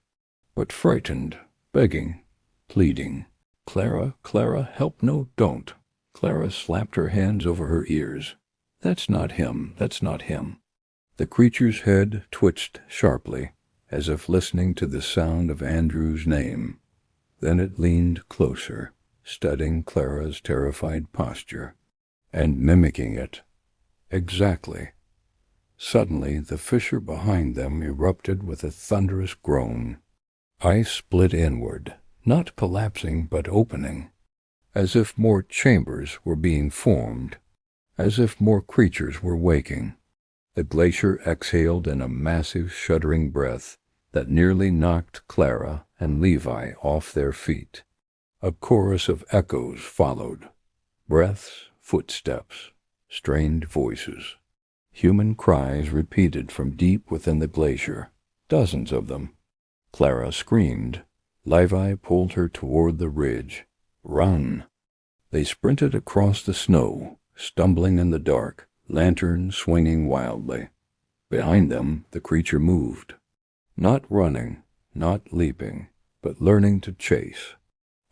but frightened, begging, pleading. "Clara, Clara, help, no, don't." Clara slapped her hands over her ears. "That's not him, that's not him." The creature's head twitched sharply, as if listening to the sound of Andrew's name. Then it leaned closer, studying Clara's terrified posture, and mimicking it. Exactly. Suddenly, the fissure behind them erupted with a thunderous groan. Ice split inward, not collapsing but opening, as if more chambers were being formed, as if more creatures were waking. The glacier exhaled in a massive, shuddering breath that nearly knocked Clara and Levi off their feet. A chorus of echoes followed. Breaths, footsteps, strained voices. Human cries repeated from deep within the glacier, dozens of them. Clara screamed. Levi pulled her toward the ridge. "Run!" They sprinted across the snow, stumbling in the dark, lantern swinging wildly. Behind them, the creature moved. Not running, not leaping, but learning to chase.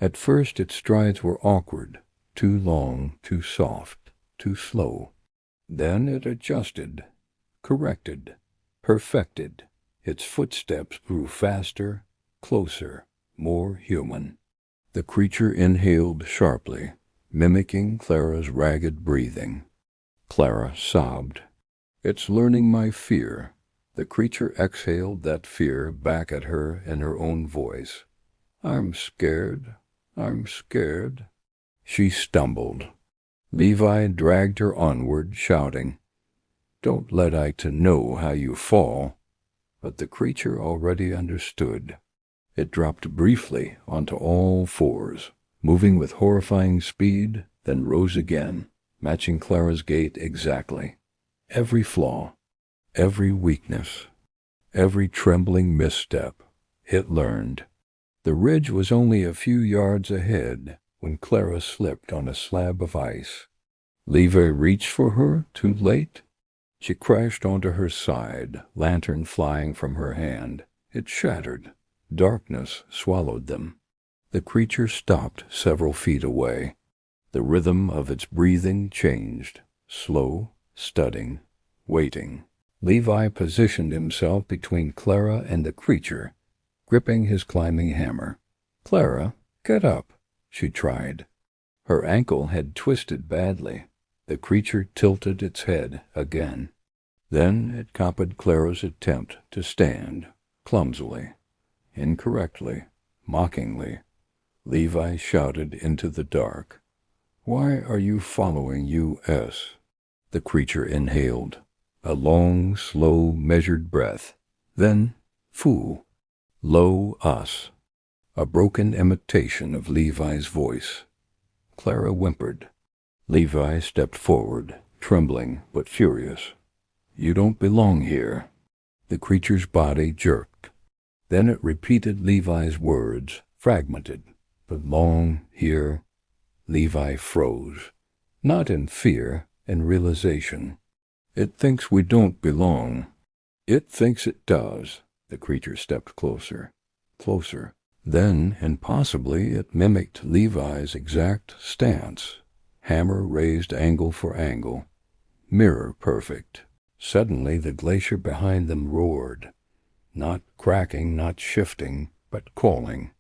At first its strides were awkward, too long, too soft, too slow. Then it adjusted, corrected, perfected. Its footsteps grew faster, closer, more human. The creature inhaled sharply, mimicking Clara's ragged breathing. Clara sobbed. "It's learning my fear." The creature exhaled that fear back at her in her own voice. "I'm scared. I'm scared." She stumbled. Levi dragged her onward, shouting, "Don't let Ita know how you fall." But the creature already understood. It dropped briefly onto all fours, moving with horrifying speed, then rose again, matching Clara's gait exactly. Every flaw, every weakness, every trembling misstep, it learned. The ridge was only a few yards ahead when Clara slipped on a slab of ice. Levi reached for her, too late. She crashed onto her side, lantern flying from her hand. It shattered. Darkness swallowed them. The creature stopped several feet away. The rhythm of its breathing changed, slow, studying, waiting. Levi positioned himself between Clara and the creature, gripping his climbing hammer. "Clara, get up," she tried. Her ankle had twisted badly. The creature tilted its head again. Then it copied Clara's attempt to stand, clumsily, incorrectly, mockingly. Levi shouted into the dark, "Why are you following U.S.?" The creature inhaled, a long, slow, measured breath. Then, "Fool, low us," a broken imitation of Levi's voice. Clara whimpered. Levi stepped forward, trembling but furious. "You don't belong here." The creature's body jerked. Then it repeated Levi's words, fragmented. "Belong here." Levi froze, not in fear, in realization. "It thinks we don't belong." "It thinks it does." The creature stepped closer, closer. Then, impossibly, it mimicked Levi's exact stance. Hammer raised angle for angle. Mirror perfect. Suddenly the glacier behind them roared. Not cracking, not shifting, but calling.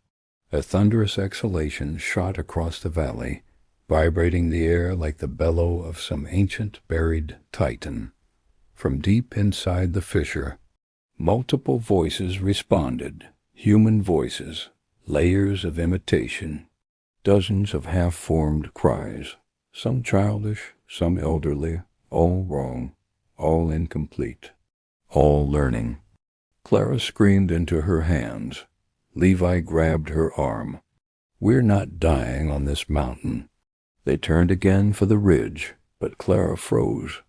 A thunderous exhalation shot across the valley, vibrating the air like the bellow of some ancient buried titan. From deep inside the fissure, multiple voices responded, human voices, layers of imitation, dozens of half-formed cries, some childish, some elderly, all wrong, all incomplete, all learning. Clara screamed into her hands. Levi grabbed her arm. "We're not dying on this mountain." They turned again for the ridge, but Clara froze,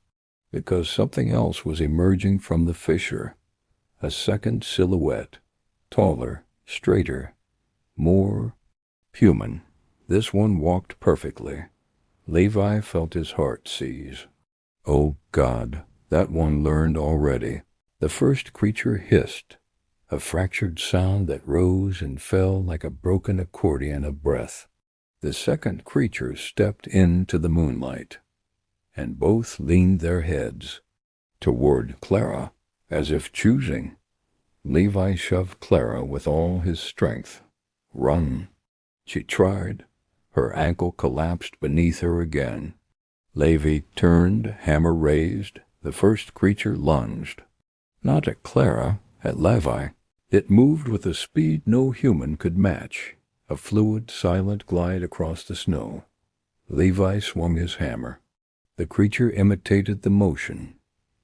because something else was emerging from the fissure. A second silhouette, taller, straighter, more human. This one walked perfectly. Levi felt his heart seize. Oh God, that one learned already. The first creature hissed, a fractured sound that rose and fell like a broken accordion of breath. The second creature stepped into the moonlight, and both leaned their heads toward Clara, as if choosing. Levi shoved Clara with all his strength. "Run." She tried. Her ankle collapsed beneath her again. Levi turned, hammer raised. The first creature lunged. Not at Clara, at Levi. It moved with a speed no human could match, a fluid, silent glide across the snow. Levi swung his hammer. The creature imitated the motion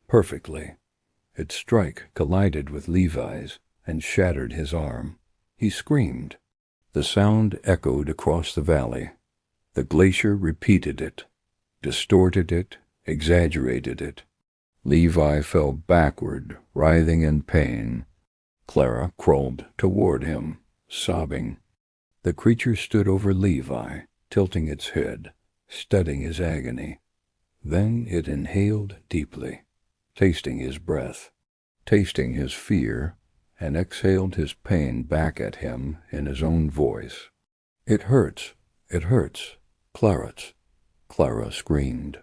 perfectly. Its strike collided with Levi's and shattered his arm. He screamed. The sound echoed across the valley. The glacier repeated it, distorted it, exaggerated it. Levi fell backward, writhing in pain. Clara crawled toward him, sobbing. The creature stood over Levi, tilting its head, studying his agony. Then it inhaled deeply, tasting his breath, tasting his fear, and exhaled his pain back at him in his own voice. "It hurts, it hurts, Clarence," Clara screamed.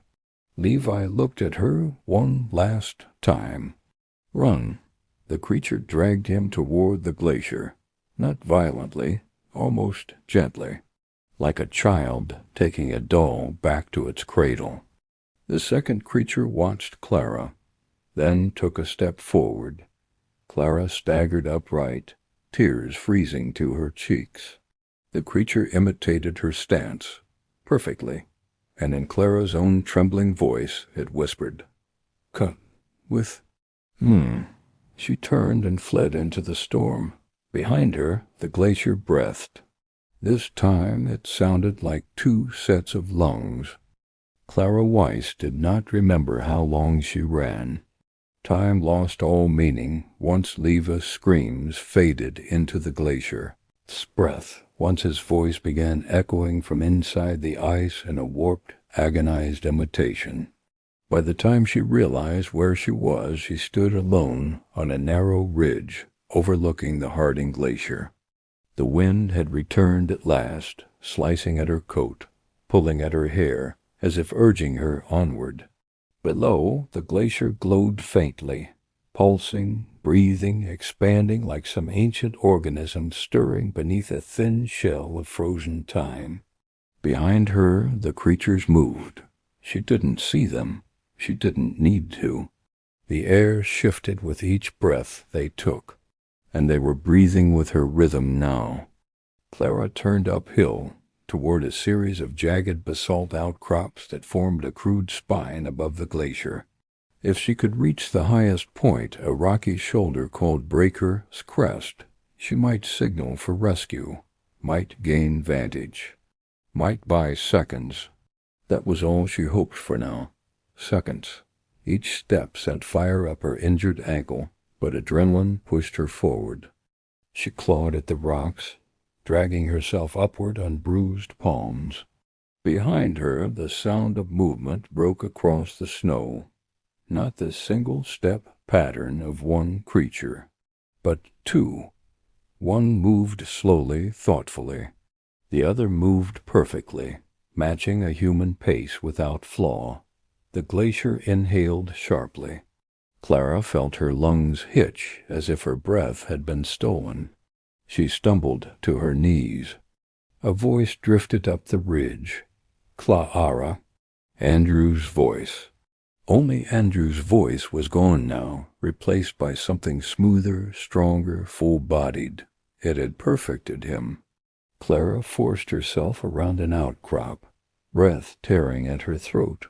Levi looked at her one last time. "Run." The creature dragged him toward the glacier, not violently, almost gently, like a child taking a doll back to its cradle. The second creature watched Clara, then took a step forward. Clara staggered upright, tears freezing to her cheeks. The creature imitated her stance, perfectly, and in Clara's own trembling voice it whispered, "Cut with She turned and fled into the storm. Behind her, the glacier breathed. This time it sounded like two sets of lungs. Clara Weiss did not remember how long she ran. Time lost all meaning once Leva's screams faded into the glacier. His breath, once his voice began echoing from inside the ice in a warped, agonized imitation. By the time she realized where she was, she stood alone on a narrow ridge overlooking the Harding Glacier. The wind had returned at last, slicing at her coat, pulling at her hair, as if urging her onward. Below, the glacier glowed faintly, pulsing, breathing, expanding like some ancient organism stirring beneath a thin shell of frozen time. Behind her, the creatures moved. She didn't see them. She didn't need to. The air shifted with each breath they took, and they were breathing with her rhythm now. Clara turned uphill, toward a series of jagged basalt outcrops that formed a crude spine above the glacier. If she could reach the highest point, a rocky shoulder called Breaker's Crest, she might signal for rescue, might gain vantage, might buy seconds. That was all she hoped for now. Seconds. Each step sent fire up her injured ankle, but adrenaline pushed her forward. She clawed at the rocks, dragging herself upward on bruised palms. Behind her, the sound of movement broke across the snow. Not the single-step pattern of one creature, but two. One moved slowly, thoughtfully. The other moved perfectly, matching a human pace without flaw. The glacier inhaled sharply. Clara felt her lungs hitch as if her breath had been stolen. She stumbled to her knees. A voice drifted up the ridge. Clara. Andrew's voice. Only Andrew's voice was gone now, replaced by something smoother, stronger, full-bodied. It had perfected him. Clara forced herself around an outcrop, breath tearing at her throat.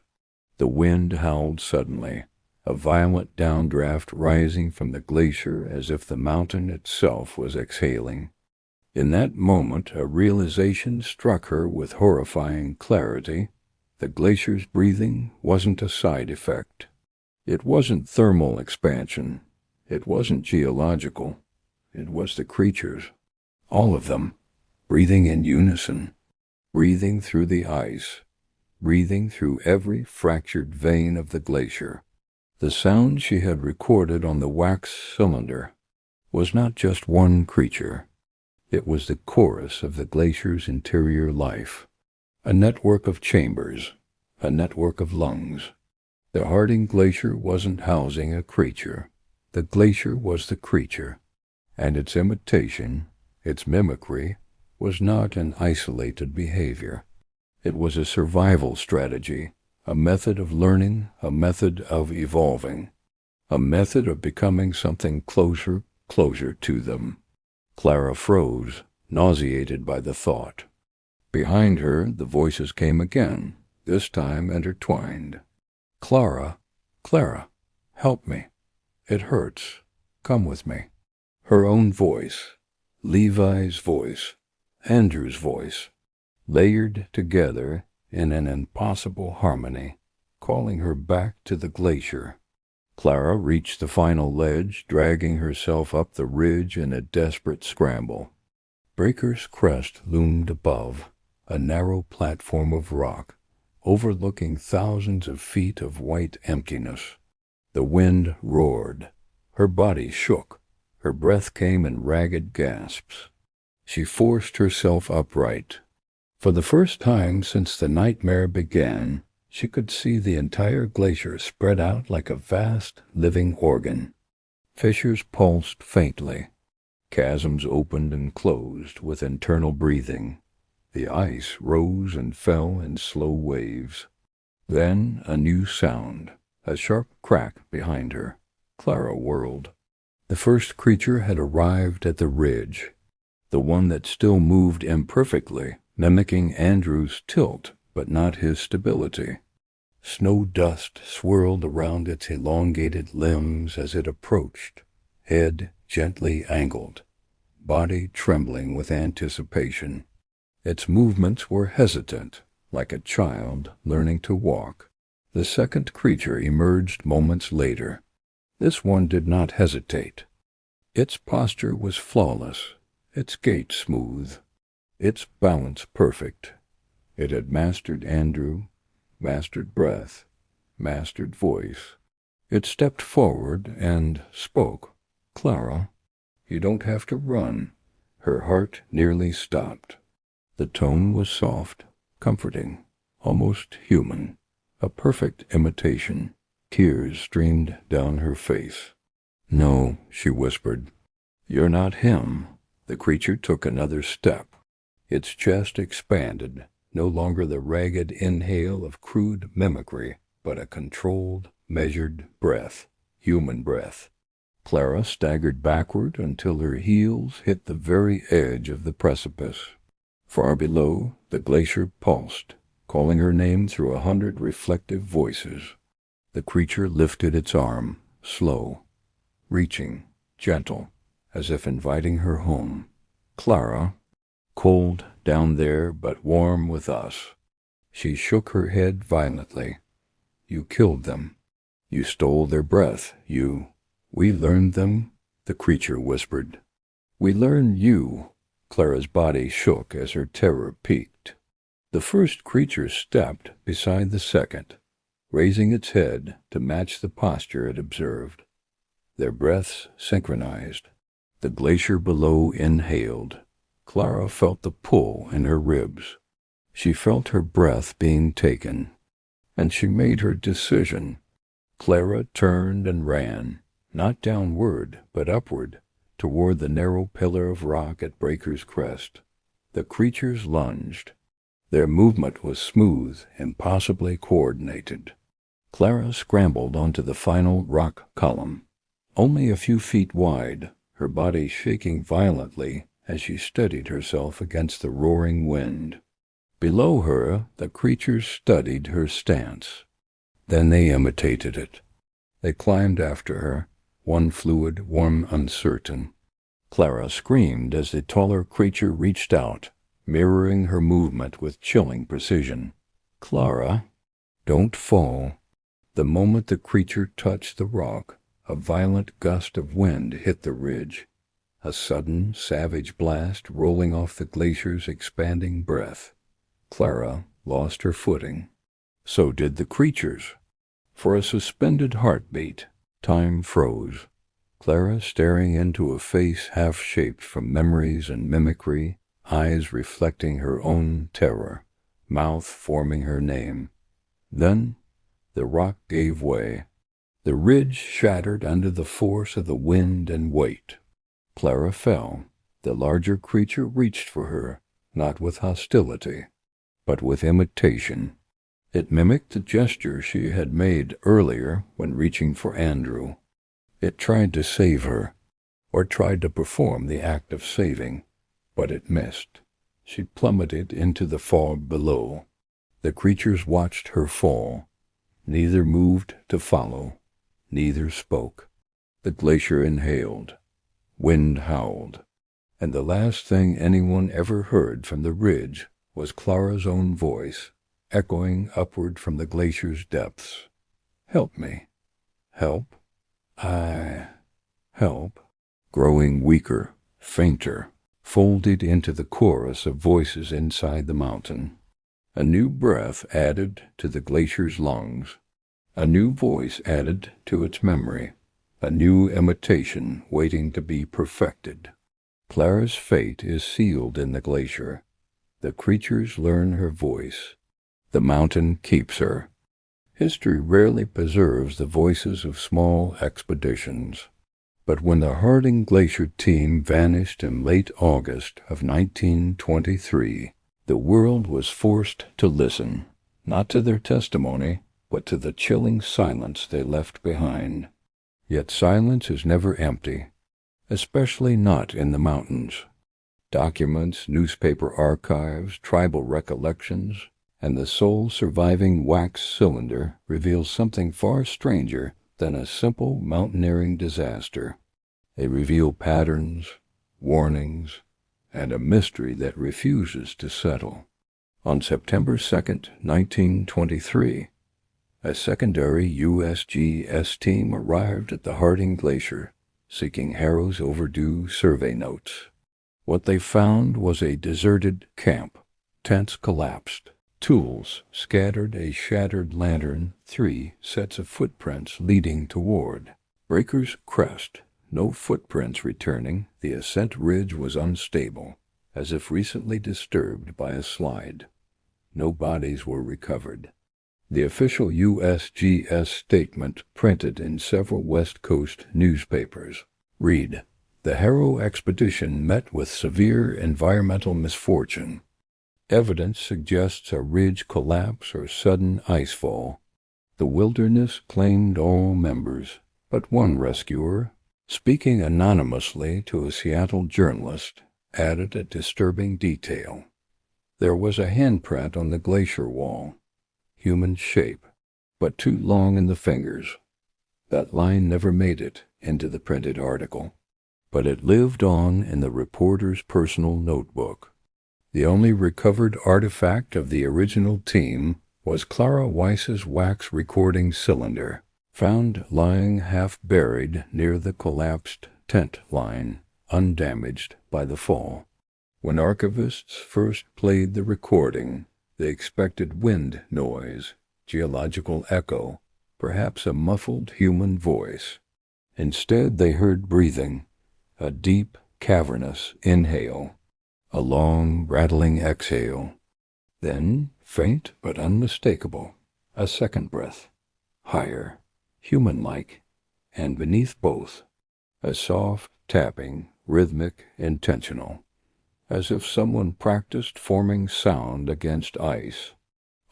The wind howled suddenly, a violent downdraft rising from the glacier as if the mountain itself was exhaling. In that moment, a realization struck her with horrifying clarity. The glacier's breathing wasn't a side effect. It wasn't thermal expansion. It wasn't geological. It was the creatures. All of them, breathing in unison, breathing through the ice, breathing through every fractured vein of the glacier. The sound she had recorded on the wax cylinder was not just one creature. It was the chorus of the glacier's interior life, a network of chambers, a network of lungs. The Harding Glacier wasn't housing a creature. The glacier was the creature, and its imitation, its mimicry, was not an isolated behavior. It was a survival strategy, a method of learning, a method of evolving, a method of becoming something closer to them. Clara froze, nauseated by the thought. Behind her, the voices came again, this time intertwined. Clara, Clara, help me. It hurts. Come with me. Her own voice, Levi's voice, Andrew's voice, layered together in an impossible harmony, calling her back to the glacier. Clara reached the final ledge, dragging herself up the ridge in a desperate scramble. Breaker's Crest loomed above, a narrow platform of rock, overlooking thousands of feet of white emptiness. The wind roared. Her body shook. Her breath came in ragged gasps. She forced herself upright. For the first time since the nightmare began, she could see the entire glacier spread out like a vast, living organ. Fissures pulsed faintly. Chasms opened and closed with internal breathing. The ice rose and fell in slow waves. Then a new sound, a sharp crack behind her. Clara whirled. The first creature had arrived at the ridge, the one that still moved imperfectly, mimicking Andrew's tilt, but not his stability. Snow dust swirled around its elongated limbs as it approached, head gently angled, body trembling with anticipation. Its movements were hesitant, like a child learning to walk. The second creature emerged moments later. This one did not hesitate. Its posture was flawless, its gait smooth, its balance perfect. It had mastered Andrew, mastered breath, mastered voice. It stepped forward and spoke. Clara, you don't have to run. Her heart nearly stopped. The tone was soft, comforting, almost human, a perfect imitation. Tears streamed down her face. "No," she whispered. "You're not him." The creature took another step. Its chest expanded, no longer the ragged inhale of crude mimicry, but a controlled, measured breath, human breath. Clara staggered backward until her heels hit the very edge of the precipice. Far below, the glacier pulsed, calling her name through 100 reflective voices. The creature lifted its arm, slow, reaching, gentle, as if inviting her home. "Clara, cold down there, but warm with us." She shook her head violently. "You killed them. You stole their breath. We learned them," the creature whispered. "We learned you." Clara's body shook as her terror peaked. The first creature stepped beside the second, raising its head to match the posture it observed. Their breaths synchronized. The glacier below inhaled. Clara felt the pull in her ribs. She felt her breath being taken, and she made her decision. Clara turned and ran, not downward, but upward, toward the narrow pillar of rock at Breaker's Crest. The creatures lunged. Their movement was smooth, impossibly coordinated. Clara scrambled onto the final rock column, only a few feet wide, her body shaking violently as she steadied herself against the roaring wind. Below her, the creatures studied her stance. Then they imitated it. They climbed after her, one fluid, one uncertain. Clara screamed as the taller creature reached out, mirroring her movement with chilling precision. "Clara, don't fall." The moment the creature touched the rock, a violent gust of wind hit the ridge, a sudden, savage blast rolling off the glacier's expanding breath. Clara lost her footing. So did the creatures. For a suspended heartbeat, time froze. Clara staring into a face half-shaped from memories and mimicry, eyes reflecting her own terror, mouth forming her name. Then the rock gave way. The ridge shattered under the force of the wind and weight. Clara fell. The larger creature reached for her, not with hostility, but with imitation. It mimicked the gesture she had made earlier when reaching for Andrew. It tried to save her, or tried to perform the act of saving, but it missed. She plummeted into the fog below. The creatures watched her fall. Neither moved to follow. Neither spoke. The glacier inhaled. Wind howled. And the last thing anyone ever heard from the ridge was Clara's own voice, echoing upward from the glacier's depths. "Help me. Help. Help." Growing weaker, fainter, folded into the chorus of voices inside the mountain. A new breath added to the glacier's lungs. A new voice added to its memory. A new imitation waiting to be perfected. Clara's fate is sealed in the glacier. The creatures learn her voice. The mountain keeps her. History rarely preserves the voices of small expeditions. But when the Harding Glacier team vanished in late August of 1923, the world was forced to listen, not to their testimony, but to the chilling silence they left behind. Yet silence is never empty, especially not in the mountains. Documents, newspaper archives, tribal recollections, and the sole surviving wax cylinder reveal something far stranger than a simple mountaineering disaster. They reveal patterns, warnings, and a mystery that refuses to settle. On September 2nd, 1923, a secondary USGS team arrived at the Harding Glacier, seeking Harrow's overdue survey notes. What they found was a deserted camp. Tents collapsed. Tools scattered, a shattered lantern, 3 sets of footprints leading toward Breaker's Crest. No footprints returning. The ascent ridge was unstable, as if recently disturbed by a slide. No bodies were recovered. The official USGS statement printed in several West Coast newspapers read, "The Harrow expedition met with severe environmental misfortune. Evidence suggests a ridge collapse or sudden icefall. The wilderness claimed all members, but one rescuer, speaking anonymously to a Seattle journalist, added a disturbing detail. There was a handprint on the glacier wall, human shape, but too long in the fingers. That line never made it into the printed article, but it lived on in the reporter's personal notebook. The only recovered artifact of the original team was Clara Weiss's wax recording cylinder, found lying half-buried near the collapsed tent line, undamaged by the fall. When archivists first played the recording, they expected wind noise, geological echo, perhaps a muffled human voice. Instead, they heard breathing, a deep, cavernous inhale, a long, rattling exhale. Then, faint but unmistakable, a second breath, higher, human-like, and beneath both, a soft tapping, rhythmic, intentional, as if someone practiced forming sound against ice.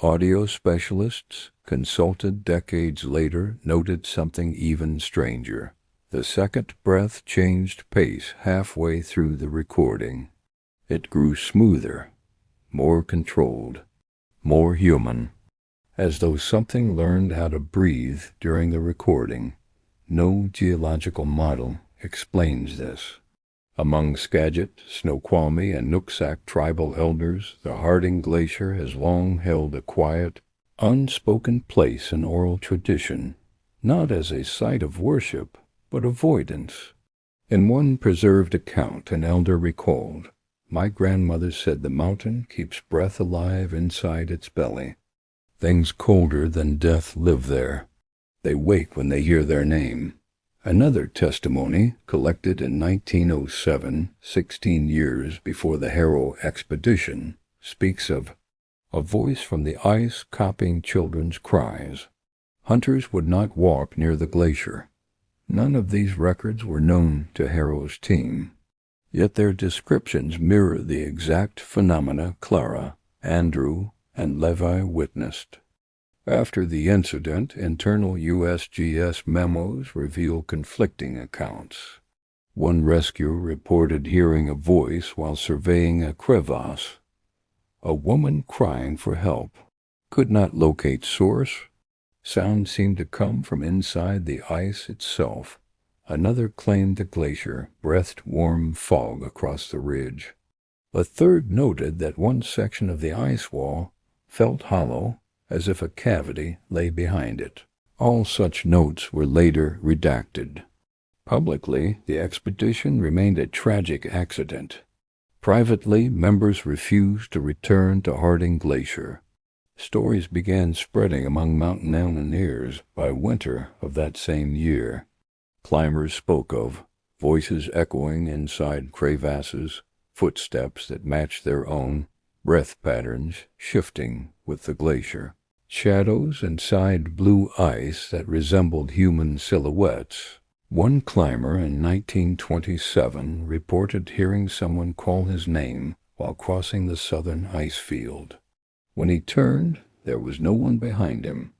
Audio specialists, consulted decades later, noted something even stranger. The second breath changed pace halfway through the recording. It grew smoother, more controlled, more human, as though something learned how to breathe during the recording. No geological model explains this. Among Skagit, Snoqualmie, and Nooksack tribal elders, the Harding Glacier has long held a quiet, unspoken place in oral tradition, not as a site of worship, but avoidance. In one preserved account, an elder recalled, "My grandmother said the mountain keeps breath alive inside its belly. Things colder than death live there. They wake when they hear their name." Another testimony, collected in 1907, 16 years before the Harrow expedition, speaks of a voice from the ice copying children's cries. Hunters would not walk near the glacier. None of these records were known to Harrow's team, yet their descriptions mirror the exact phenomena Clara, Andrew, and Levi witnessed. After the incident, internal USGS memos reveal conflicting accounts. One rescuer reported hearing a voice while surveying a crevasse. A woman crying for help. Could not locate source. Sound seemed to come from inside the ice itself. Another claimed the glacier breathed warm fog across the ridge. A third noted that one section of the ice wall felt hollow, as if a cavity lay behind it. All such notes were later redacted. Publicly, the expedition remained a tragic accident. Privately, members refused to return to Harding Glacier. Stories began spreading among mountaineers by winter of that same year. Climbers spoke of voices echoing inside crevasses, footsteps that matched their own, breath patterns shifting with the glacier. Shadows inside blue ice that resembled human silhouettes. One climber in 1927 reported hearing someone call his name while crossing the southern ice field. When he turned, there was no one behind him,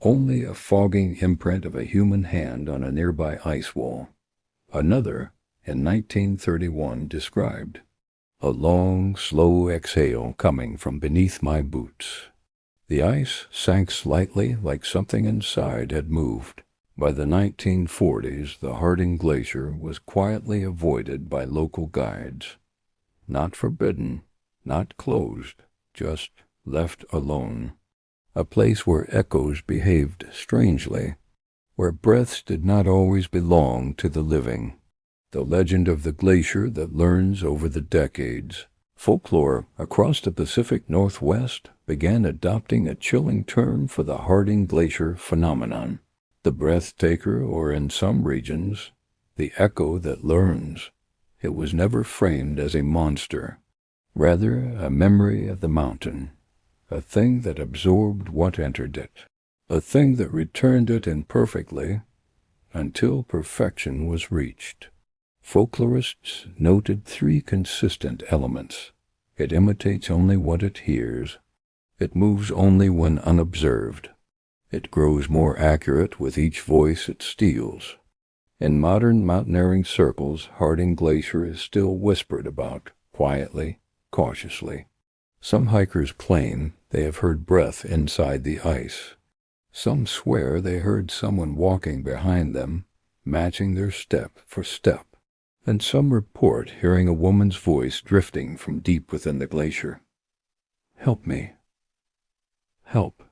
only a fogging imprint of a human hand on a nearby ice wall. Another, in 1931, described a long, slow exhale coming from beneath my boots. The ice sank slightly like something inside had moved. By the 1940s, the Harding Glacier was quietly avoided by local guides. Not forbidden, not closed, just left alone. A place where echoes behaved strangely, where breaths did not always belong to the living. The legend of the glacier that learns over the decades. Folklore across the Pacific Northwest began adopting a chilling term for the Harding Glacier phenomenon. The breath taker, or in some regions, the echo that learns. It was never framed as a monster, rather a memory of the mountain, a thing that absorbed what entered it, a thing that returned it imperfectly until perfection was reached. Folklorists noted three consistent elements. It imitates only what it hears. It moves only when unobserved. It grows more accurate with each voice it steals. In modern mountaineering circles, Harding Glacier is still whispered about, quietly, cautiously. Some hikers claim they have heard breath inside the ice. Some swear they heard someone walking behind them, matching their step for step. And some report hearing a woman's voice drifting from deep within the glacier. Help me. Help.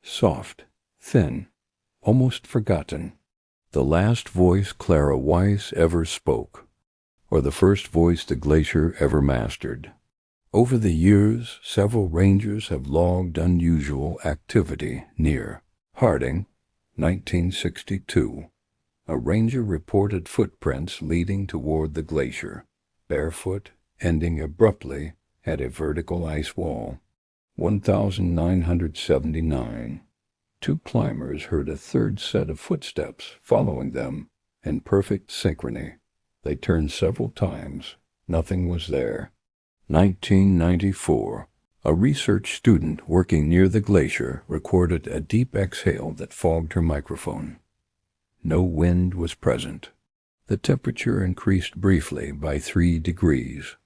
Soft, thin, almost forgotten. The last voice Clara Weiss ever spoke, or the first voice the glacier ever mastered. Over the years, several rangers have logged unusual activity near Harding, 1962. A ranger reported footprints leading toward the glacier, barefoot, ending abruptly at a vertical ice wall. 1979. Two climbers heard a third set of footsteps following them in perfect synchrony. They turned several times. Nothing was there. 1994. A research student working near the glacier recorded a deep exhale that fogged her microphone. No wind was present. The temperature increased briefly by 3 degrees.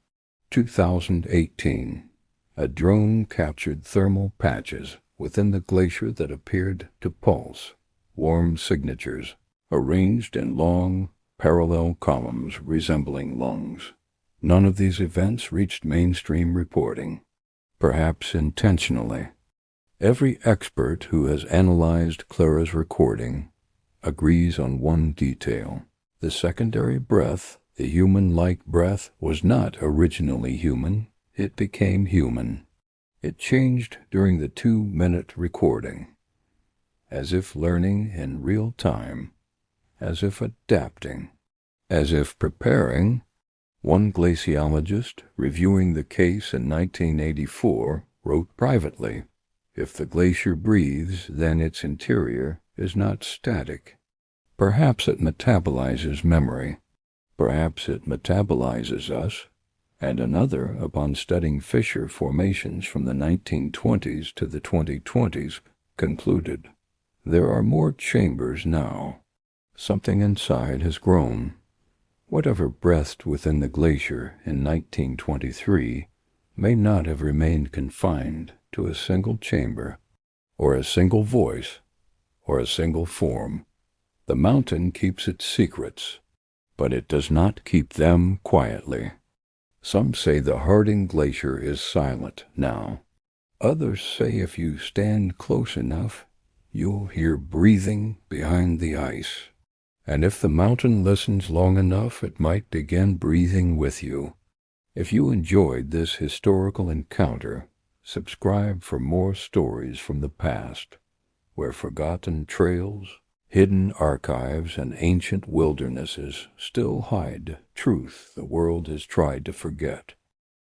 2018. A drone captured thermal patches within the glacier that appeared to pulse, warm signatures, arranged in long, parallel columns resembling lungs. None of these events reached mainstream reporting, perhaps intentionally. Every expert who has analyzed Clara's recording agrees on one detail. The secondary breath, the human-like breath, was not originally human. It became human. It changed during the 2-minute recording, as if learning in real time, as if adapting, as if preparing. One glaciologist, reviewing the case in 1984, wrote privately, "If the glacier breathes, then its interior is not static. Perhaps it metabolizes memory. Perhaps it metabolizes us." And another, upon studying fissure formations from the 1920s to the 2020s, concluded, "There are more chambers now. Something inside has grown." Whatever breathed within the glacier in 1923 may not have remained confined to a single chamber, or a single voice, or a single form. The mountain keeps its secrets, but it does not keep them quietly. Some say the Harding Glacier is silent now. Others say if you stand close enough, you'll hear breathing behind the ice. And if the mountain listens long enough, it might begin breathing with you. If you enjoyed this historical encounter, subscribe for more stories from the past, where forgotten trails, hidden archives, and ancient wildernesses still hide truth the world has tried to forget.